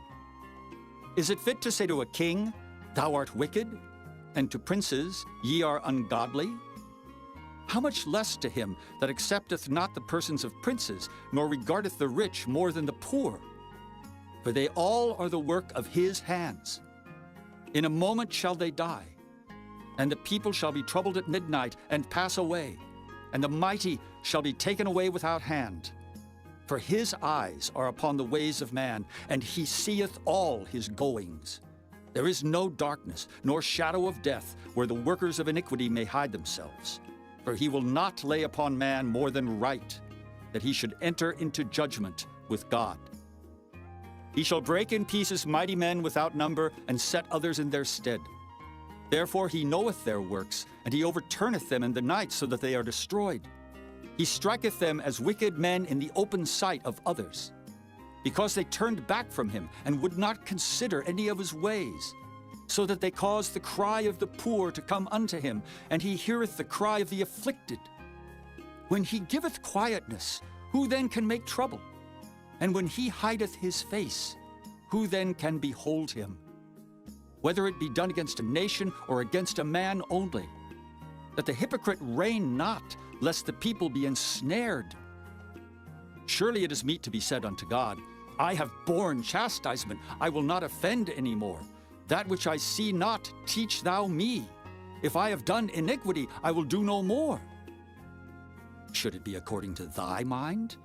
Speaker 10: Is it fit to say to a king, Thou art wicked, and to princes, Ye are ungodly? How much less to him that accepteth not the persons of princes, nor regardeth the rich more than the poor? For they all are the work of his hands. In a moment shall they die, and the people shall be troubled at midnight and pass away, and the mighty shall be taken away without hand. For his eyes are upon the ways of man, and he seeth all his goings. There is no darkness, nor shadow of death, where the workers of iniquity may hide themselves. For he will not lay upon man more than right, that he should enter into judgment with God. He shall break in pieces mighty men without number, and set others in their stead. Therefore he knoweth their works, and he overturneth them in the night, so that they are destroyed. He striketh them as wicked men in the open sight of others, because they turned back from him, and would not consider any of his ways, so that they caused the cry of the poor to come unto him, and he heareth the cry of the afflicted. When he giveth quietness, who then can make trouble? And when he hideth his face, who then can behold him? Whether it be done against a nation or against a man only, that the hypocrite reign not, lest the people be ensnared. Surely it is meet to be said unto God, I have borne chastisement, I will not offend any more. That which I see not, teach thou me. If I have done iniquity, I will do no more. Should it be according to thy mind?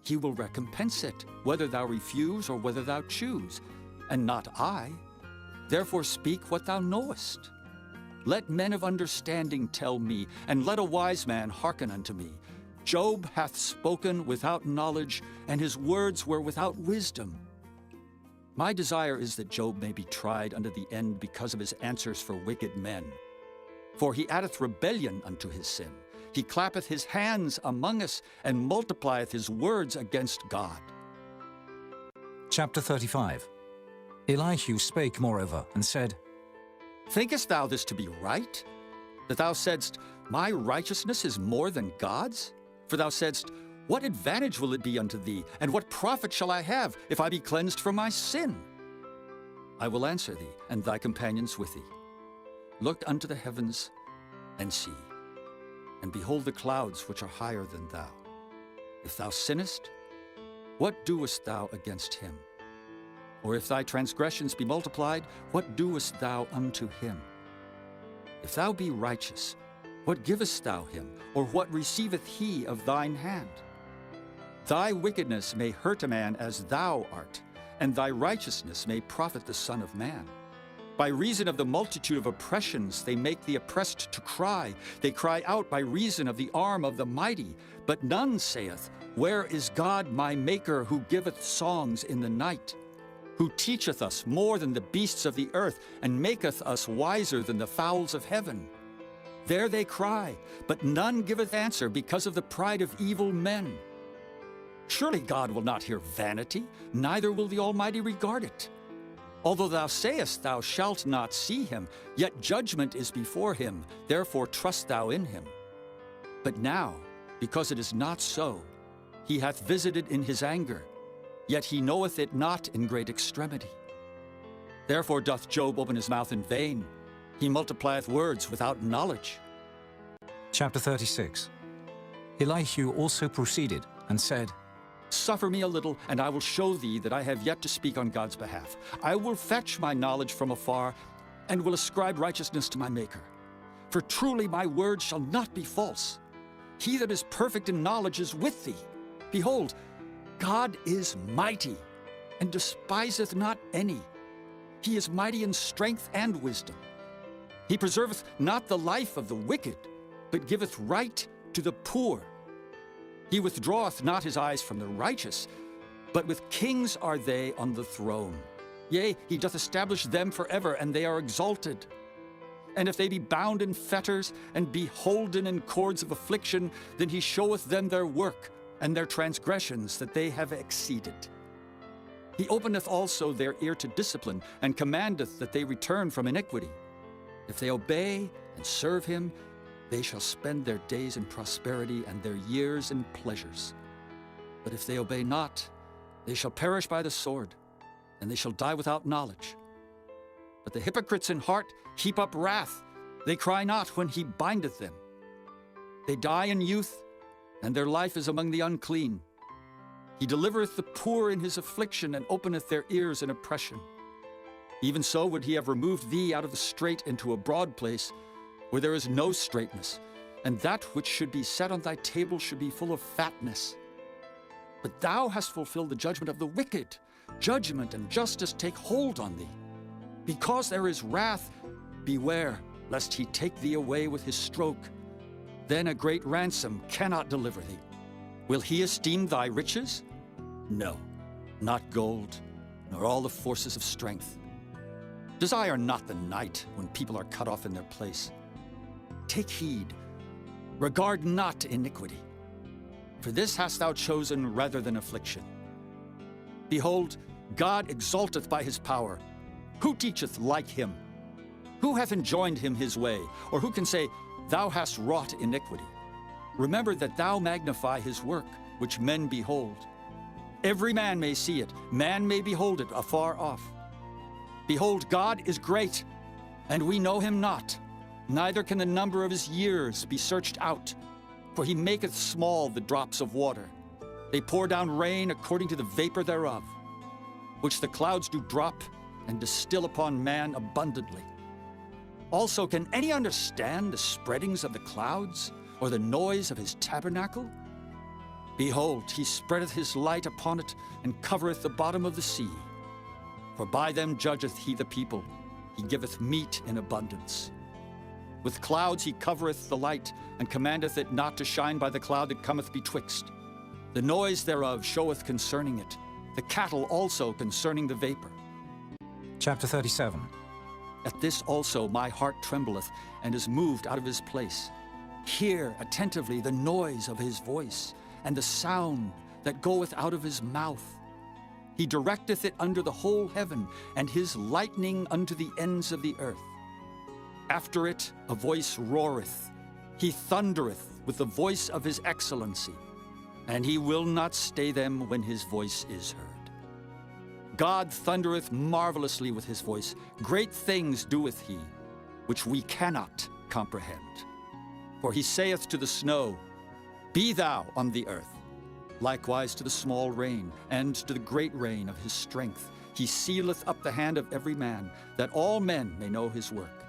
Speaker 10: He will recompense it, whether thou refuse or whether thou choose, and not I. Therefore speak what thou knowest. Let men of understanding tell me, and let a wise man hearken unto me. Job hath spoken without knowledge, and his words were without wisdom. My desire is that Job may be tried unto the end because of his answers for wicked men. For he addeth rebellion unto his sin. He clappeth his hands among us, and multiplieth his words against God.
Speaker 1: Chapter 35. Elihu spake moreover, and said,
Speaker 10: Thinkest thou this to be right? That thou saidst, My righteousness is more than God's? For thou saidst, What advantage will it be unto thee, and what profit shall I have, if I be cleansed from my sin? I will answer thee, and thy companions with thee. Look unto the heavens, and see, and behold the clouds which are higher than thou. If thou sinnest, what doest thou against him? Or if thy transgressions be multiplied, what doest thou unto him? If thou be righteous, what givest thou him, or what receiveth he of thine hand? Thy wickedness may hurt a man as thou art, and thy righteousness may profit the Son of Man. By reason of the multitude of oppressions, they make the oppressed to cry. They cry out by reason of the arm of the mighty. But none saith, Where is God my Maker, who giveth songs in the night? Who teacheth us more than the beasts of the earth, and maketh us wiser than the fowls of heaven? There they cry, but none giveth answer because of the pride of evil men. Surely God will not hear vanity, neither will the Almighty regard it. Although thou sayest thou shalt not see him, yet judgment is before him, therefore trust thou in him. But now, because it is not so, he hath visited in his anger, yet he knoweth it not in great extremity. Therefore doth Job open his mouth in vain. He multiplieth words without knowledge.
Speaker 1: Chapter 36. Elihu also proceeded, and said,
Speaker 10: Suffer me a little, and I will show thee that I have yet to speak on God's behalf. I will fetch my knowledge from afar, and will ascribe righteousness to my Maker. For truly my word shall not be false. He that is perfect in knowledge is with thee. Behold, God is mighty, and despiseth not any. He is mighty in strength and wisdom. He preserveth not the life of the wicked, but giveth right to the poor. He withdraweth not his eyes from the righteous, but with kings are they on the throne. Yea, he doth establish them forever, and they are exalted. And if they be bound in fetters, and be holden in cords of affliction, then he showeth them their work, and their transgressions that they have exceeded. He openeth also their ear to discipline, and commandeth that they return from iniquity. If they obey and serve him, they shall spend their days in prosperity and their years in pleasures. But if they obey not, they shall perish by the sword, and they shall die without knowledge. But the hypocrites in heart heap up wrath. They cry not when he bindeth them. They die in youth, and their life is among the unclean. He delivereth the poor in his affliction, and openeth their ears in oppression. Even so would he have removed thee out of the strait into a broad place, where there is no straightness, and that which should be set on thy table should be full of fatness. But thou hast fulfilled the judgment of the wicked. Judgment and justice take hold on thee. Because there is wrath, beware, lest he take thee away with his stroke. Then a great ransom cannot deliver thee. Will he esteem thy riches? No, not gold, nor all the forces of strength. Desire not the night when people are cut off in their place. Take heed, regard not iniquity, for this hast thou chosen rather than affliction. Behold, God exalteth by his power. Who teacheth like him? Who hath enjoined him his way? Or who can say, Thou hast wrought iniquity? Remember that thou magnify his work, which men behold. Every man may see it, man may behold it afar off. Behold, God is great, and we know him not, neither can the number of his years be searched out. For he maketh small the drops of water. They pour down rain according to the vapor thereof, which the clouds do drop and distill upon man abundantly. Also, can any understand the spreadings of the clouds, or the noise of his tabernacle? Behold, he spreadeth his light upon it, and covereth the bottom of the sea. For by them judgeth he the people, he giveth meat in abundance. With clouds he covereth the light, and commandeth it not to shine by the cloud that cometh betwixt. The noise thereof showeth concerning it, the cattle also concerning the vapor.
Speaker 1: Chapter 37.
Speaker 10: At this also my heart trembleth, and is moved out of his place. Hear attentively the noise of his voice, and the sound that goeth out of his mouth. He directeth it under the whole heaven, and his lightning unto the ends of the earth. After it a voice roareth. He thundereth with the voice of his excellency, and he will not stay them when his voice is heard. God thundereth marvelously with his voice. Great things doeth he, which we cannot comprehend. For he saith to the snow, Be thou on the earth. Likewise to the small rain, and to the great rain of his strength. He sealeth up the hand of every man, that all men may know his work.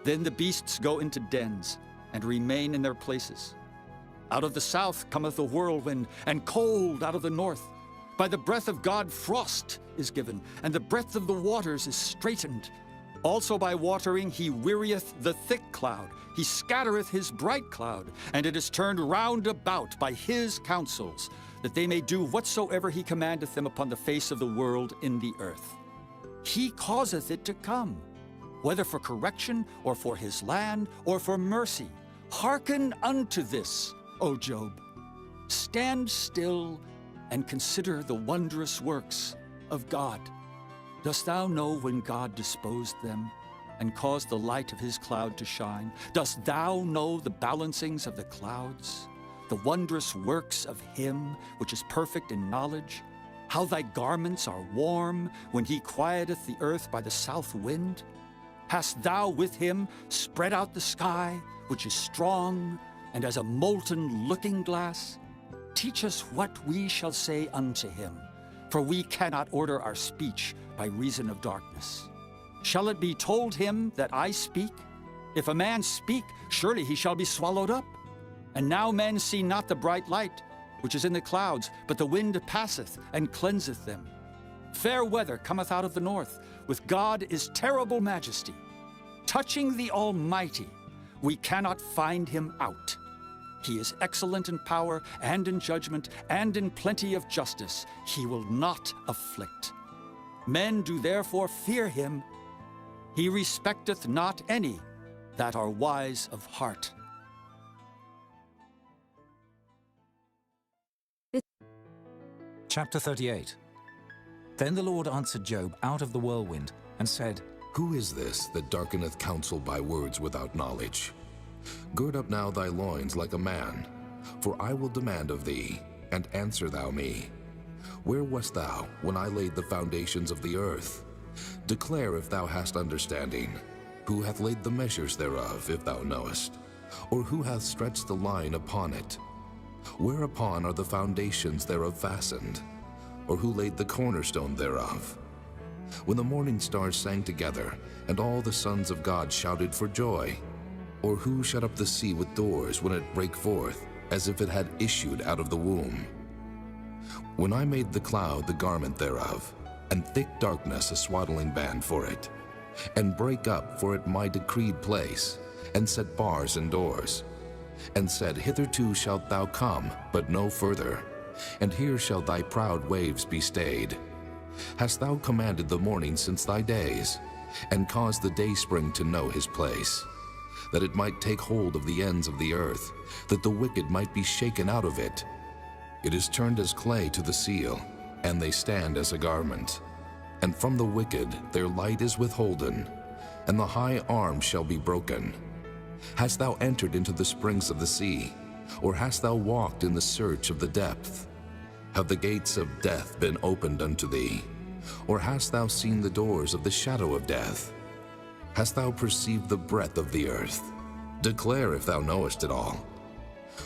Speaker 10: Then the beasts go into dens, and remain in their places. Out of the south cometh a whirlwind, and cold out of the north. By the breath of God frost is given, and the breadth of the waters is straitened. Also by watering he wearieth the thick cloud. He scattereth his bright cloud, and it is turned round about by his counsels, that they may do whatsoever he commandeth them upon the face of the world in the earth. He causeth it to come, whether for correction, or for his land, or for mercy. Hearken unto this, O Job. Stand still and consider the wondrous works of God. Dost thou know when God disposed them, and caused the light of his cloud to shine? Dost thou know the balancings of the clouds, the wondrous works of him which is perfect in knowledge? How thy garments are warm when he quieteth the earth by the south wind? Hast thou with him spread out the sky, which is strong, and as a molten looking-glass? Teach us what we shall say unto him, for we cannot order our speech by reason of darkness. Shall it be told him that I speak? If a man speak, surely he shall be swallowed up. And now men see not the bright light, which is in the clouds, but the wind passeth and cleanseth them. Fair weather cometh out of the north. With God is terrible majesty. Touching the Almighty, we cannot find him out. He is excellent in power and in judgment and in plenty of justice. He will not afflict. Men do therefore fear him. He respecteth not any that are wise of heart.
Speaker 1: Chapter 38. Then the Lord answered Job out of the whirlwind, and said,
Speaker 3: Who is this that darkeneth counsel by words without knowledge? Gird up now thy loins like a man, for I will demand of thee, and answer thou me. Where wast thou when I laid the foundations of the earth? Declare if thou hast understanding. Who hath laid the measures thereof, if thou knowest? Or who hath stretched the line upon it? Whereupon are the foundations thereof fastened? Or who laid the cornerstone thereof? When the morning stars sang together, and all the sons of God shouted for joy? Or who shut up the sea with doors when it brake forth, as if it had issued out of the womb? When I made the cloud the garment thereof, and thick darkness a swaddling band for it, and brake up for it my decreed place, and set bars and doors, and said, Hitherto shalt thou come, but no further, and here shall thy proud waves be stayed. Hast thou commanded the morning since thy days, and caused the dayspring to know his place, that it might take hold of the ends of the earth, that the wicked might be shaken out of it? It is turned as clay to the seal, and they stand as a garment. And from the wicked their light is withholden, and the high arm shall be broken. Hast thou entered into the springs of the sea, or hast thou walked in the search of the depth? Have the gates of death been opened unto thee? Or hast thou seen the doors of the shadow of death? Hast thou perceived the breadth of the earth? Declare if thou knowest it all.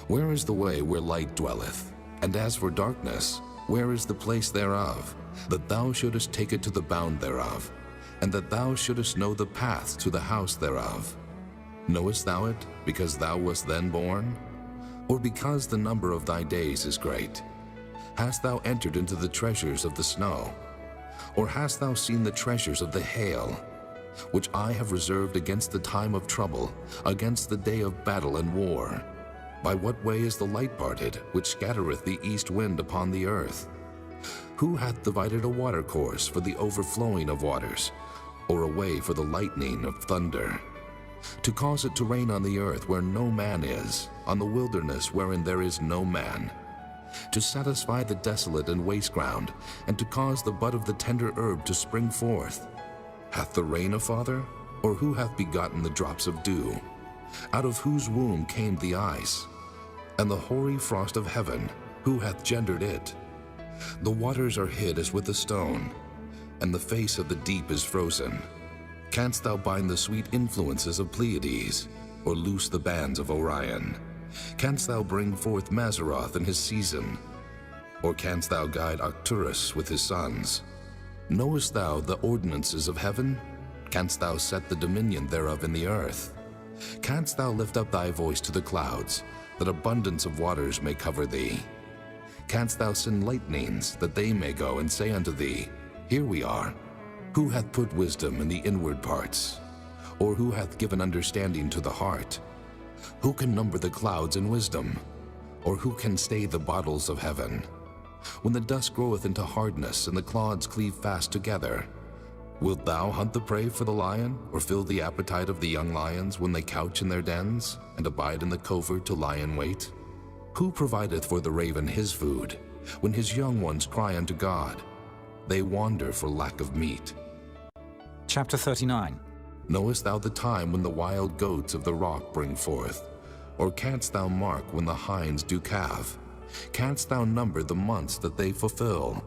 Speaker 3: Where is the way where light dwelleth? And as for darkness, where is the place thereof? That thou shouldest take it to the bound thereof, and that thou shouldest know the path to the house thereof. Knowest thou it, because thou wast then born? Or because the number of thy days is great? Hast thou entered into the treasures of the snow? Or hast thou seen the treasures of the hail, which I have reserved against the time of trouble, against the day of battle and war? By what way is the light parted, which scattereth the east wind upon the earth? Who hath divided a watercourse for the overflowing of waters, or a way for the lightning of thunder? To cause it to rain on the earth where no man is, on the wilderness wherein there is no man. To satisfy the desolate and waste ground, and to cause the bud of the tender herb to spring forth. Hath the rain a father, or who hath begotten the drops of dew? Out of whose womb came the ice? And the hoary frost of heaven, who hath gendered it? The waters are hid as with a stone, and the face of the deep is frozen. Canst thou bind the sweet influences of Pleiades, or loose the bands of Orion? Canst thou bring forth Mazzaroth in his season? Or canst thou guide Arcturus with his sons? Knowest thou the ordinances of heaven? Canst thou set the dominion thereof in the earth? Canst thou lift up thy voice to the clouds, that abundance of waters may cover thee? Canst thou send lightnings, that they may go and say unto thee, Here we are? Who hath put wisdom in the inward parts? Or who hath given understanding to the heart? Who can number the clouds in wisdom? Or who can stay the bottles of heaven? When the dust groweth into hardness, and the clods cleave fast together, wilt thou hunt the prey for the lion, or fill the appetite of the young lions when they couch in their dens, and abide in the covert to lie in wait? Who provideth for the raven his food, when his young ones cry unto God? They wander for lack of meat.
Speaker 1: Chapter 39.
Speaker 3: Knowest thou the time when the wild goats of the rock bring forth? Or canst thou mark when the hinds do calve? Canst thou number the months that they fulfill?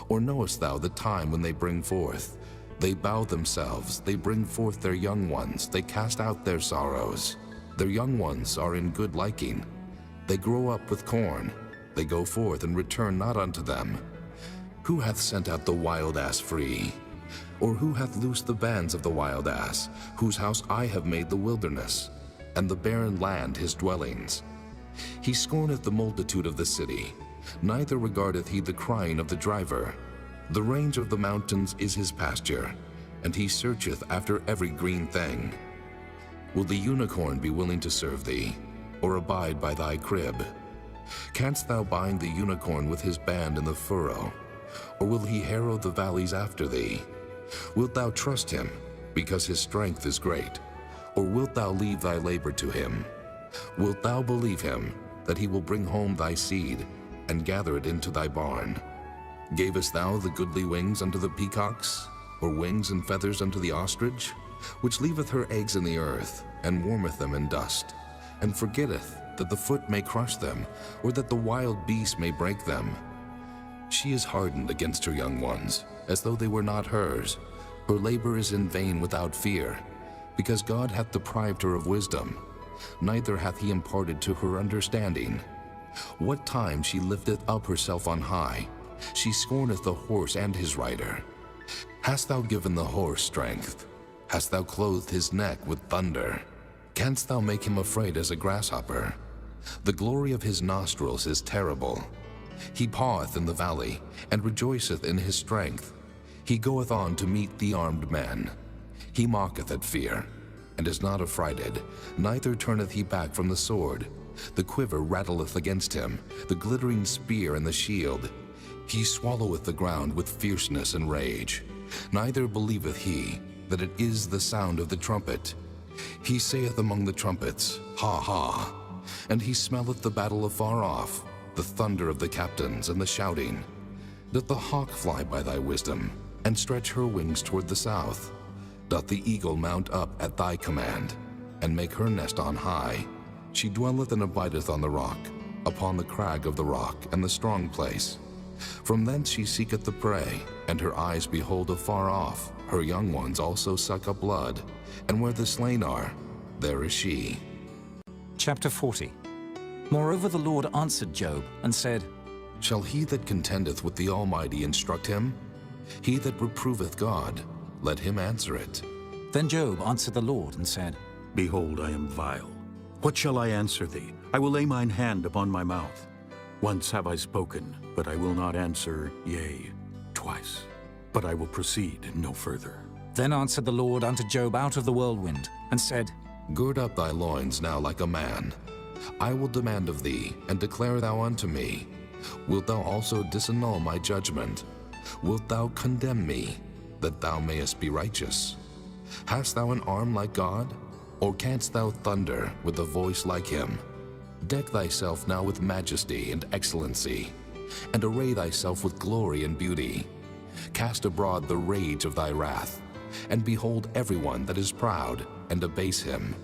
Speaker 3: Or knowest thou the time when they bring forth? They bow themselves, they bring forth their young ones, they cast out their sorrows. Their young ones are in good liking. They grow up with corn. They go forth and return not unto them. Who hath sent out the wild ass free? Or who hath loosed the bands of the wild ass, whose house I have made the wilderness, and the barren land his dwellings? He scorneth the multitude of the city, neither regardeth he the crying of the driver. The range of the mountains is his pasture, and he searcheth after every green thing. Will the unicorn be willing to serve thee, or abide by thy crib? Canst thou bind the unicorn with his band in the furrow, or will he harrow the valleys after thee? Wilt thou trust him, because his strength is great, or wilt thou leave thy labor to him? Wilt thou believe him, that he will bring home thy seed, and gather it into thy barn? Gavest thou the goodly wings unto the peacocks, or wings and feathers unto the ostrich, which leaveth her eggs in the earth, and warmeth them in dust, and forgetteth that the foot may crush them, or that the wild beast may break them? She is hardened against her young ones, as though they were not hers. Her labor is in vain without fear, because God hath deprived her of wisdom, neither hath he imparted to her understanding. What time she lifteth up herself on high, she scorneth the horse and his rider. Hast thou given the horse strength? Hast thou clothed his neck with thunder? Canst thou make him afraid as a grasshopper? The glory of his nostrils is terrible. He paweth in the valley, and rejoiceth in his strength. He goeth on to meet the armed men. He mocketh at fear, and is not affrighted, neither turneth he back from the sword. The quiver rattleth against him, the glittering spear and the shield. He swalloweth the ground with fierceness and rage. Neither believeth he that it is the sound of the trumpet. He saith among the trumpets, Ha ha! And he smelleth the battle afar off, the thunder of the captains and the shouting. Doth the hawk fly by thy wisdom, and stretch her wings toward the south? Doth the eagle mount up at thy command, and make her nest on high? She dwelleth and abideth on the rock, upon the crag of the rock and the strong place. From thence she seeketh the prey, and her eyes behold afar off. Her young ones also suck up blood, and where the slain are, there is she.
Speaker 1: Chapter 40. Moreover the Lord answered Job and said,
Speaker 3: Shall he that contendeth with the Almighty instruct him? He that reproveth God, let him answer it.
Speaker 1: Then Job answered the Lord and said,
Speaker 2: Behold, I am vile. What shall I answer thee? I will lay mine hand upon my mouth. Once have I spoken, but I will not answer, yea, twice. But I will proceed no further.
Speaker 1: Then answered the Lord unto Job out of the whirlwind, and said,
Speaker 3: Gird up thy loins now like a man. I will demand of thee, and declare thou unto me. Wilt thou also disannul my judgment? Wilt thou condemn me, that thou mayest be righteous? Hast thou an arm like God? Or canst thou thunder with a voice like him? Deck thyself now with majesty and excellency, and array thyself with glory and beauty. Cast abroad the rage of thy wrath, and behold everyone that is proud, and abase him.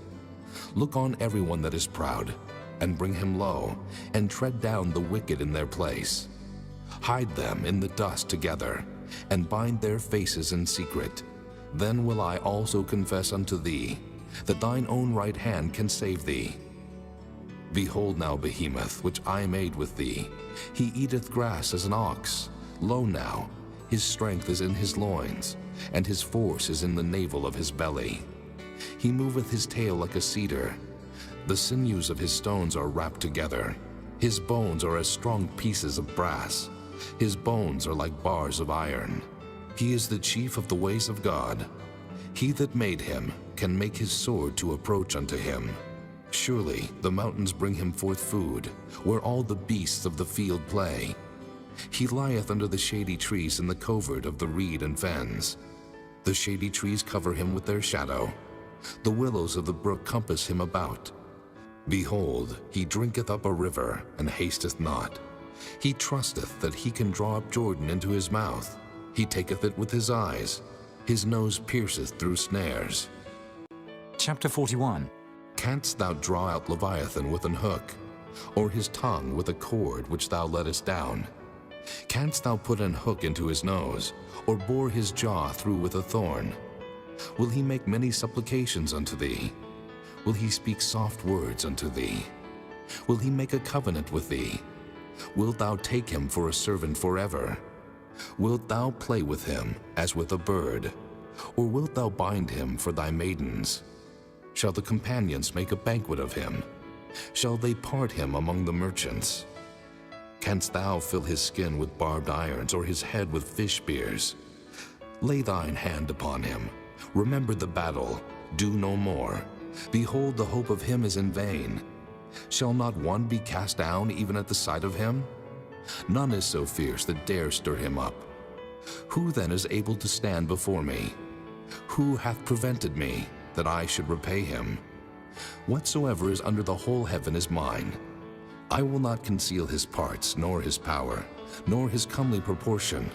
Speaker 3: Look on everyone that is proud, and bring him low, and tread down the wicked in their place. Hide them in the dust together, and bind their faces in secret. Then will I also confess unto thee, that thine own right hand can save thee. Behold now Behemoth, which I made with thee. He eateth grass as an ox. Lo now, his strength is in his loins, and his force is in the navel of his belly. He moveth his tail like a cedar. The sinews of his stones are wrapped together. His bones are as strong pieces of brass. His bones are like bars of iron. He is the chief of the ways of God. He that made him can make his sword to approach unto him. Surely the mountains bring him forth food, where all the beasts of the field play. He lieth under the shady trees in the covert of the reed and fens. The shady trees cover him with their shadow. The willows of the brook compass him about. Behold, he drinketh up a river, and hasteth not. He trusteth that he can draw up Jordan into his mouth. He taketh it with his eyes. His nose pierceth through snares.
Speaker 1: Chapter 41.
Speaker 3: Canst thou draw out Leviathan with an hook, or his tongue with a cord which thou lettest down? Canst thou put an hook into his nose, or bore his jaw through with a thorn? Will he make many supplications unto thee? Will he speak soft words unto thee? Will he make a covenant with thee? Wilt thou take him for a servant forever? Wilt thou play with him as with a bird? Or wilt thou bind him for thy maidens? Shall the companions make a banquet of him? Shall they part him among the merchants? Canst thou fill his skin with barbed irons, or his head with fish spears? Lay thine hand upon him. Remember the battle. Do no more. Behold, the hope of him is in vain. Shall not one be cast down even at the sight of him? None is so fierce that dare stir him up. Who then is able to stand before me? Who hath prevented me, that I should repay him? Whatsoever is under the whole heaven is mine. I will not conceal his parts, nor his power, nor his comely proportion.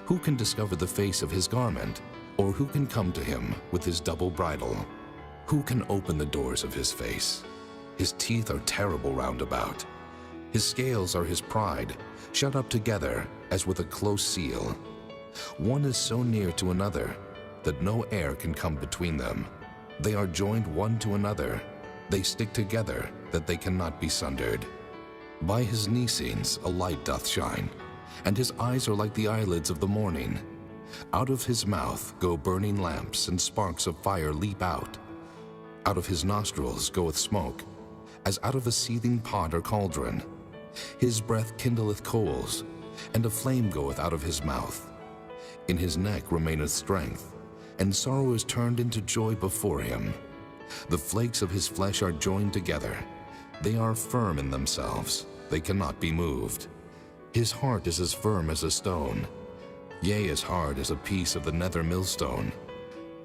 Speaker 3: Who can discover the face of his garment? Or who can come to him with his double bridle? Who can open the doors of his face? His teeth are terrible round about. His scales are his pride, shut up together as with a close seal. One is so near to another that no air can come between them. They are joined one to another. They stick together that they cannot be sundered. By his Nicenes a light doth shine, and his eyes are like the eyelids of the morning. Out of his mouth go burning lamps, and sparks of fire leap out. Out of his nostrils goeth smoke, as out of a seething pot or cauldron. His breath kindleth coals, and a flame goeth out of his mouth. In his neck remaineth strength, and sorrow is turned into joy before him. The flakes of his flesh are joined together. They are firm in themselves, they cannot be moved. His heart is as firm as a stone, yea, as hard as a piece of the nether millstone.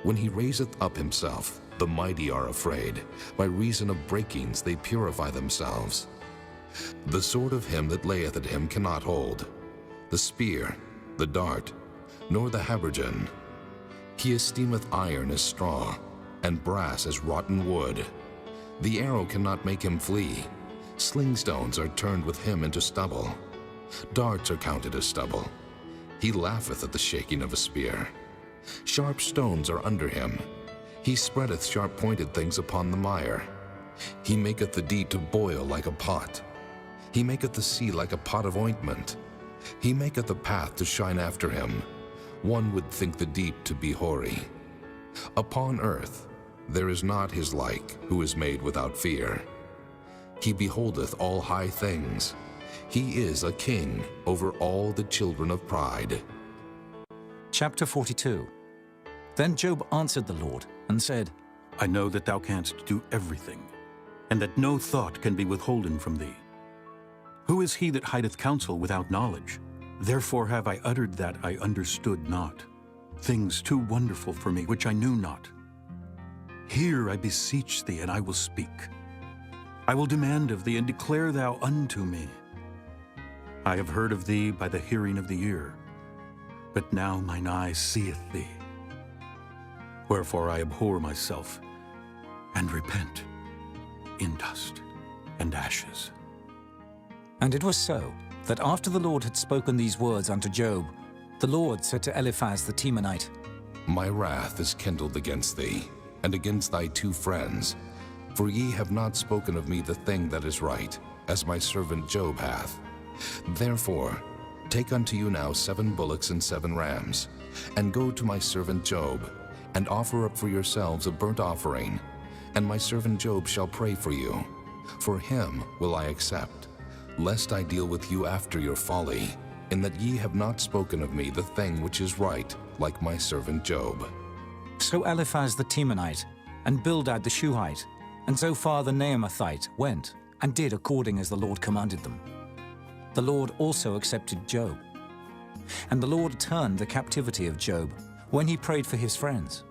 Speaker 3: When he raiseth up himself, the mighty are afraid. By reason of breakings they purify themselves. The sword of him that layeth at him cannot hold, the spear, the dart, nor the habergeon. He esteemeth iron as straw, and brass as rotten wood. The arrow cannot make him flee. Sling stones are turned with him into stubble. Darts are counted as stubble. He laugheth at the shaking of a spear. Sharp stones are under him. He spreadeth sharp-pointed things upon the mire. He maketh the deep to boil like a pot. He maketh the sea like a pot of ointment. He maketh the path to shine after him. One would think the deep to be hoary. Upon earth there is not his like, who is made without fear. He beholdeth all high things. He is a king over all the children of pride.
Speaker 1: Chapter 42. Then Job answered the Lord and said,
Speaker 2: I know that thou canst do everything, and that no thought can be withholden from thee. Who is he that hideth counsel without knowledge? Therefore have I uttered that I understood not, things too wonderful for me which I knew not. Hear, I beseech thee, and I will speak. I will demand of thee, and declare thou unto me. I have heard of thee by the hearing of the ear, but now mine eye seeth thee. Wherefore I abhor myself, and repent in dust and ashes.
Speaker 1: And it was so, that after the Lord had spoken these words unto Job, the Lord said to Eliphaz the Temanite,
Speaker 3: My wrath is kindled against thee, and against thy two friends, for ye have not spoken of me the thing that is right, as my servant Job hath. Therefore, take unto you now 7 bullocks and 7 rams, and go to my servant Job, and offer up for yourselves a burnt offering, and my servant Job shall pray for you. For him will I accept, lest I deal with you after your folly, in that ye have not spoken of me the thing which is right, like my servant Job.
Speaker 1: So Eliphaz the Temanite, and Bildad the Shuhite, and Zophar the Naamathite went, and did according as the Lord commanded them. The Lord also accepted Job. And the Lord turned the captivity of Job, when he prayed for his friends.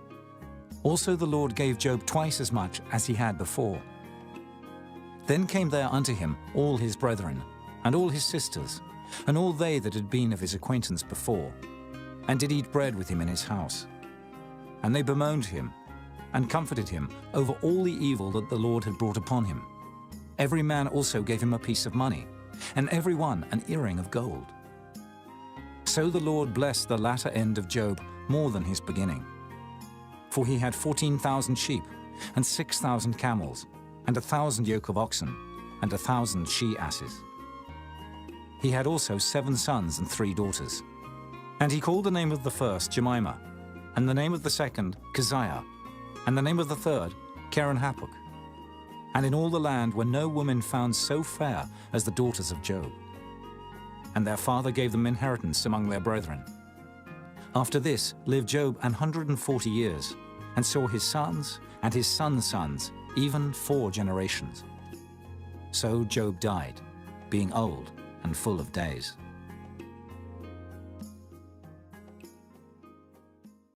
Speaker 1: Also the Lord gave Job twice as much as he had before. Then came there unto him all his brethren, and all his sisters, and all they that had been of his acquaintance before, and did eat bread with him in his house. And they bemoaned him, and comforted him over all the evil that the Lord had brought upon him. Every man also gave him a piece of money, and every one an earring of gold. So the Lord blessed the latter end of Job more than his beginning. For he had 14,000 sheep, and 6,000 camels, and 1,000 yoke of oxen, and 1,000 she-asses. He had also 7 sons and 3 daughters. And he called the name of the first Jemimah, and the name of the second Keziah, and the name of the third Keren-Happuch. And in all the land were no women found so fair as the daughters of Job. And their father gave them inheritance among their brethren. After this lived Job 140 years, and saw his sons and his sons' sons, even 4 generations. So Job died, being old and full of days.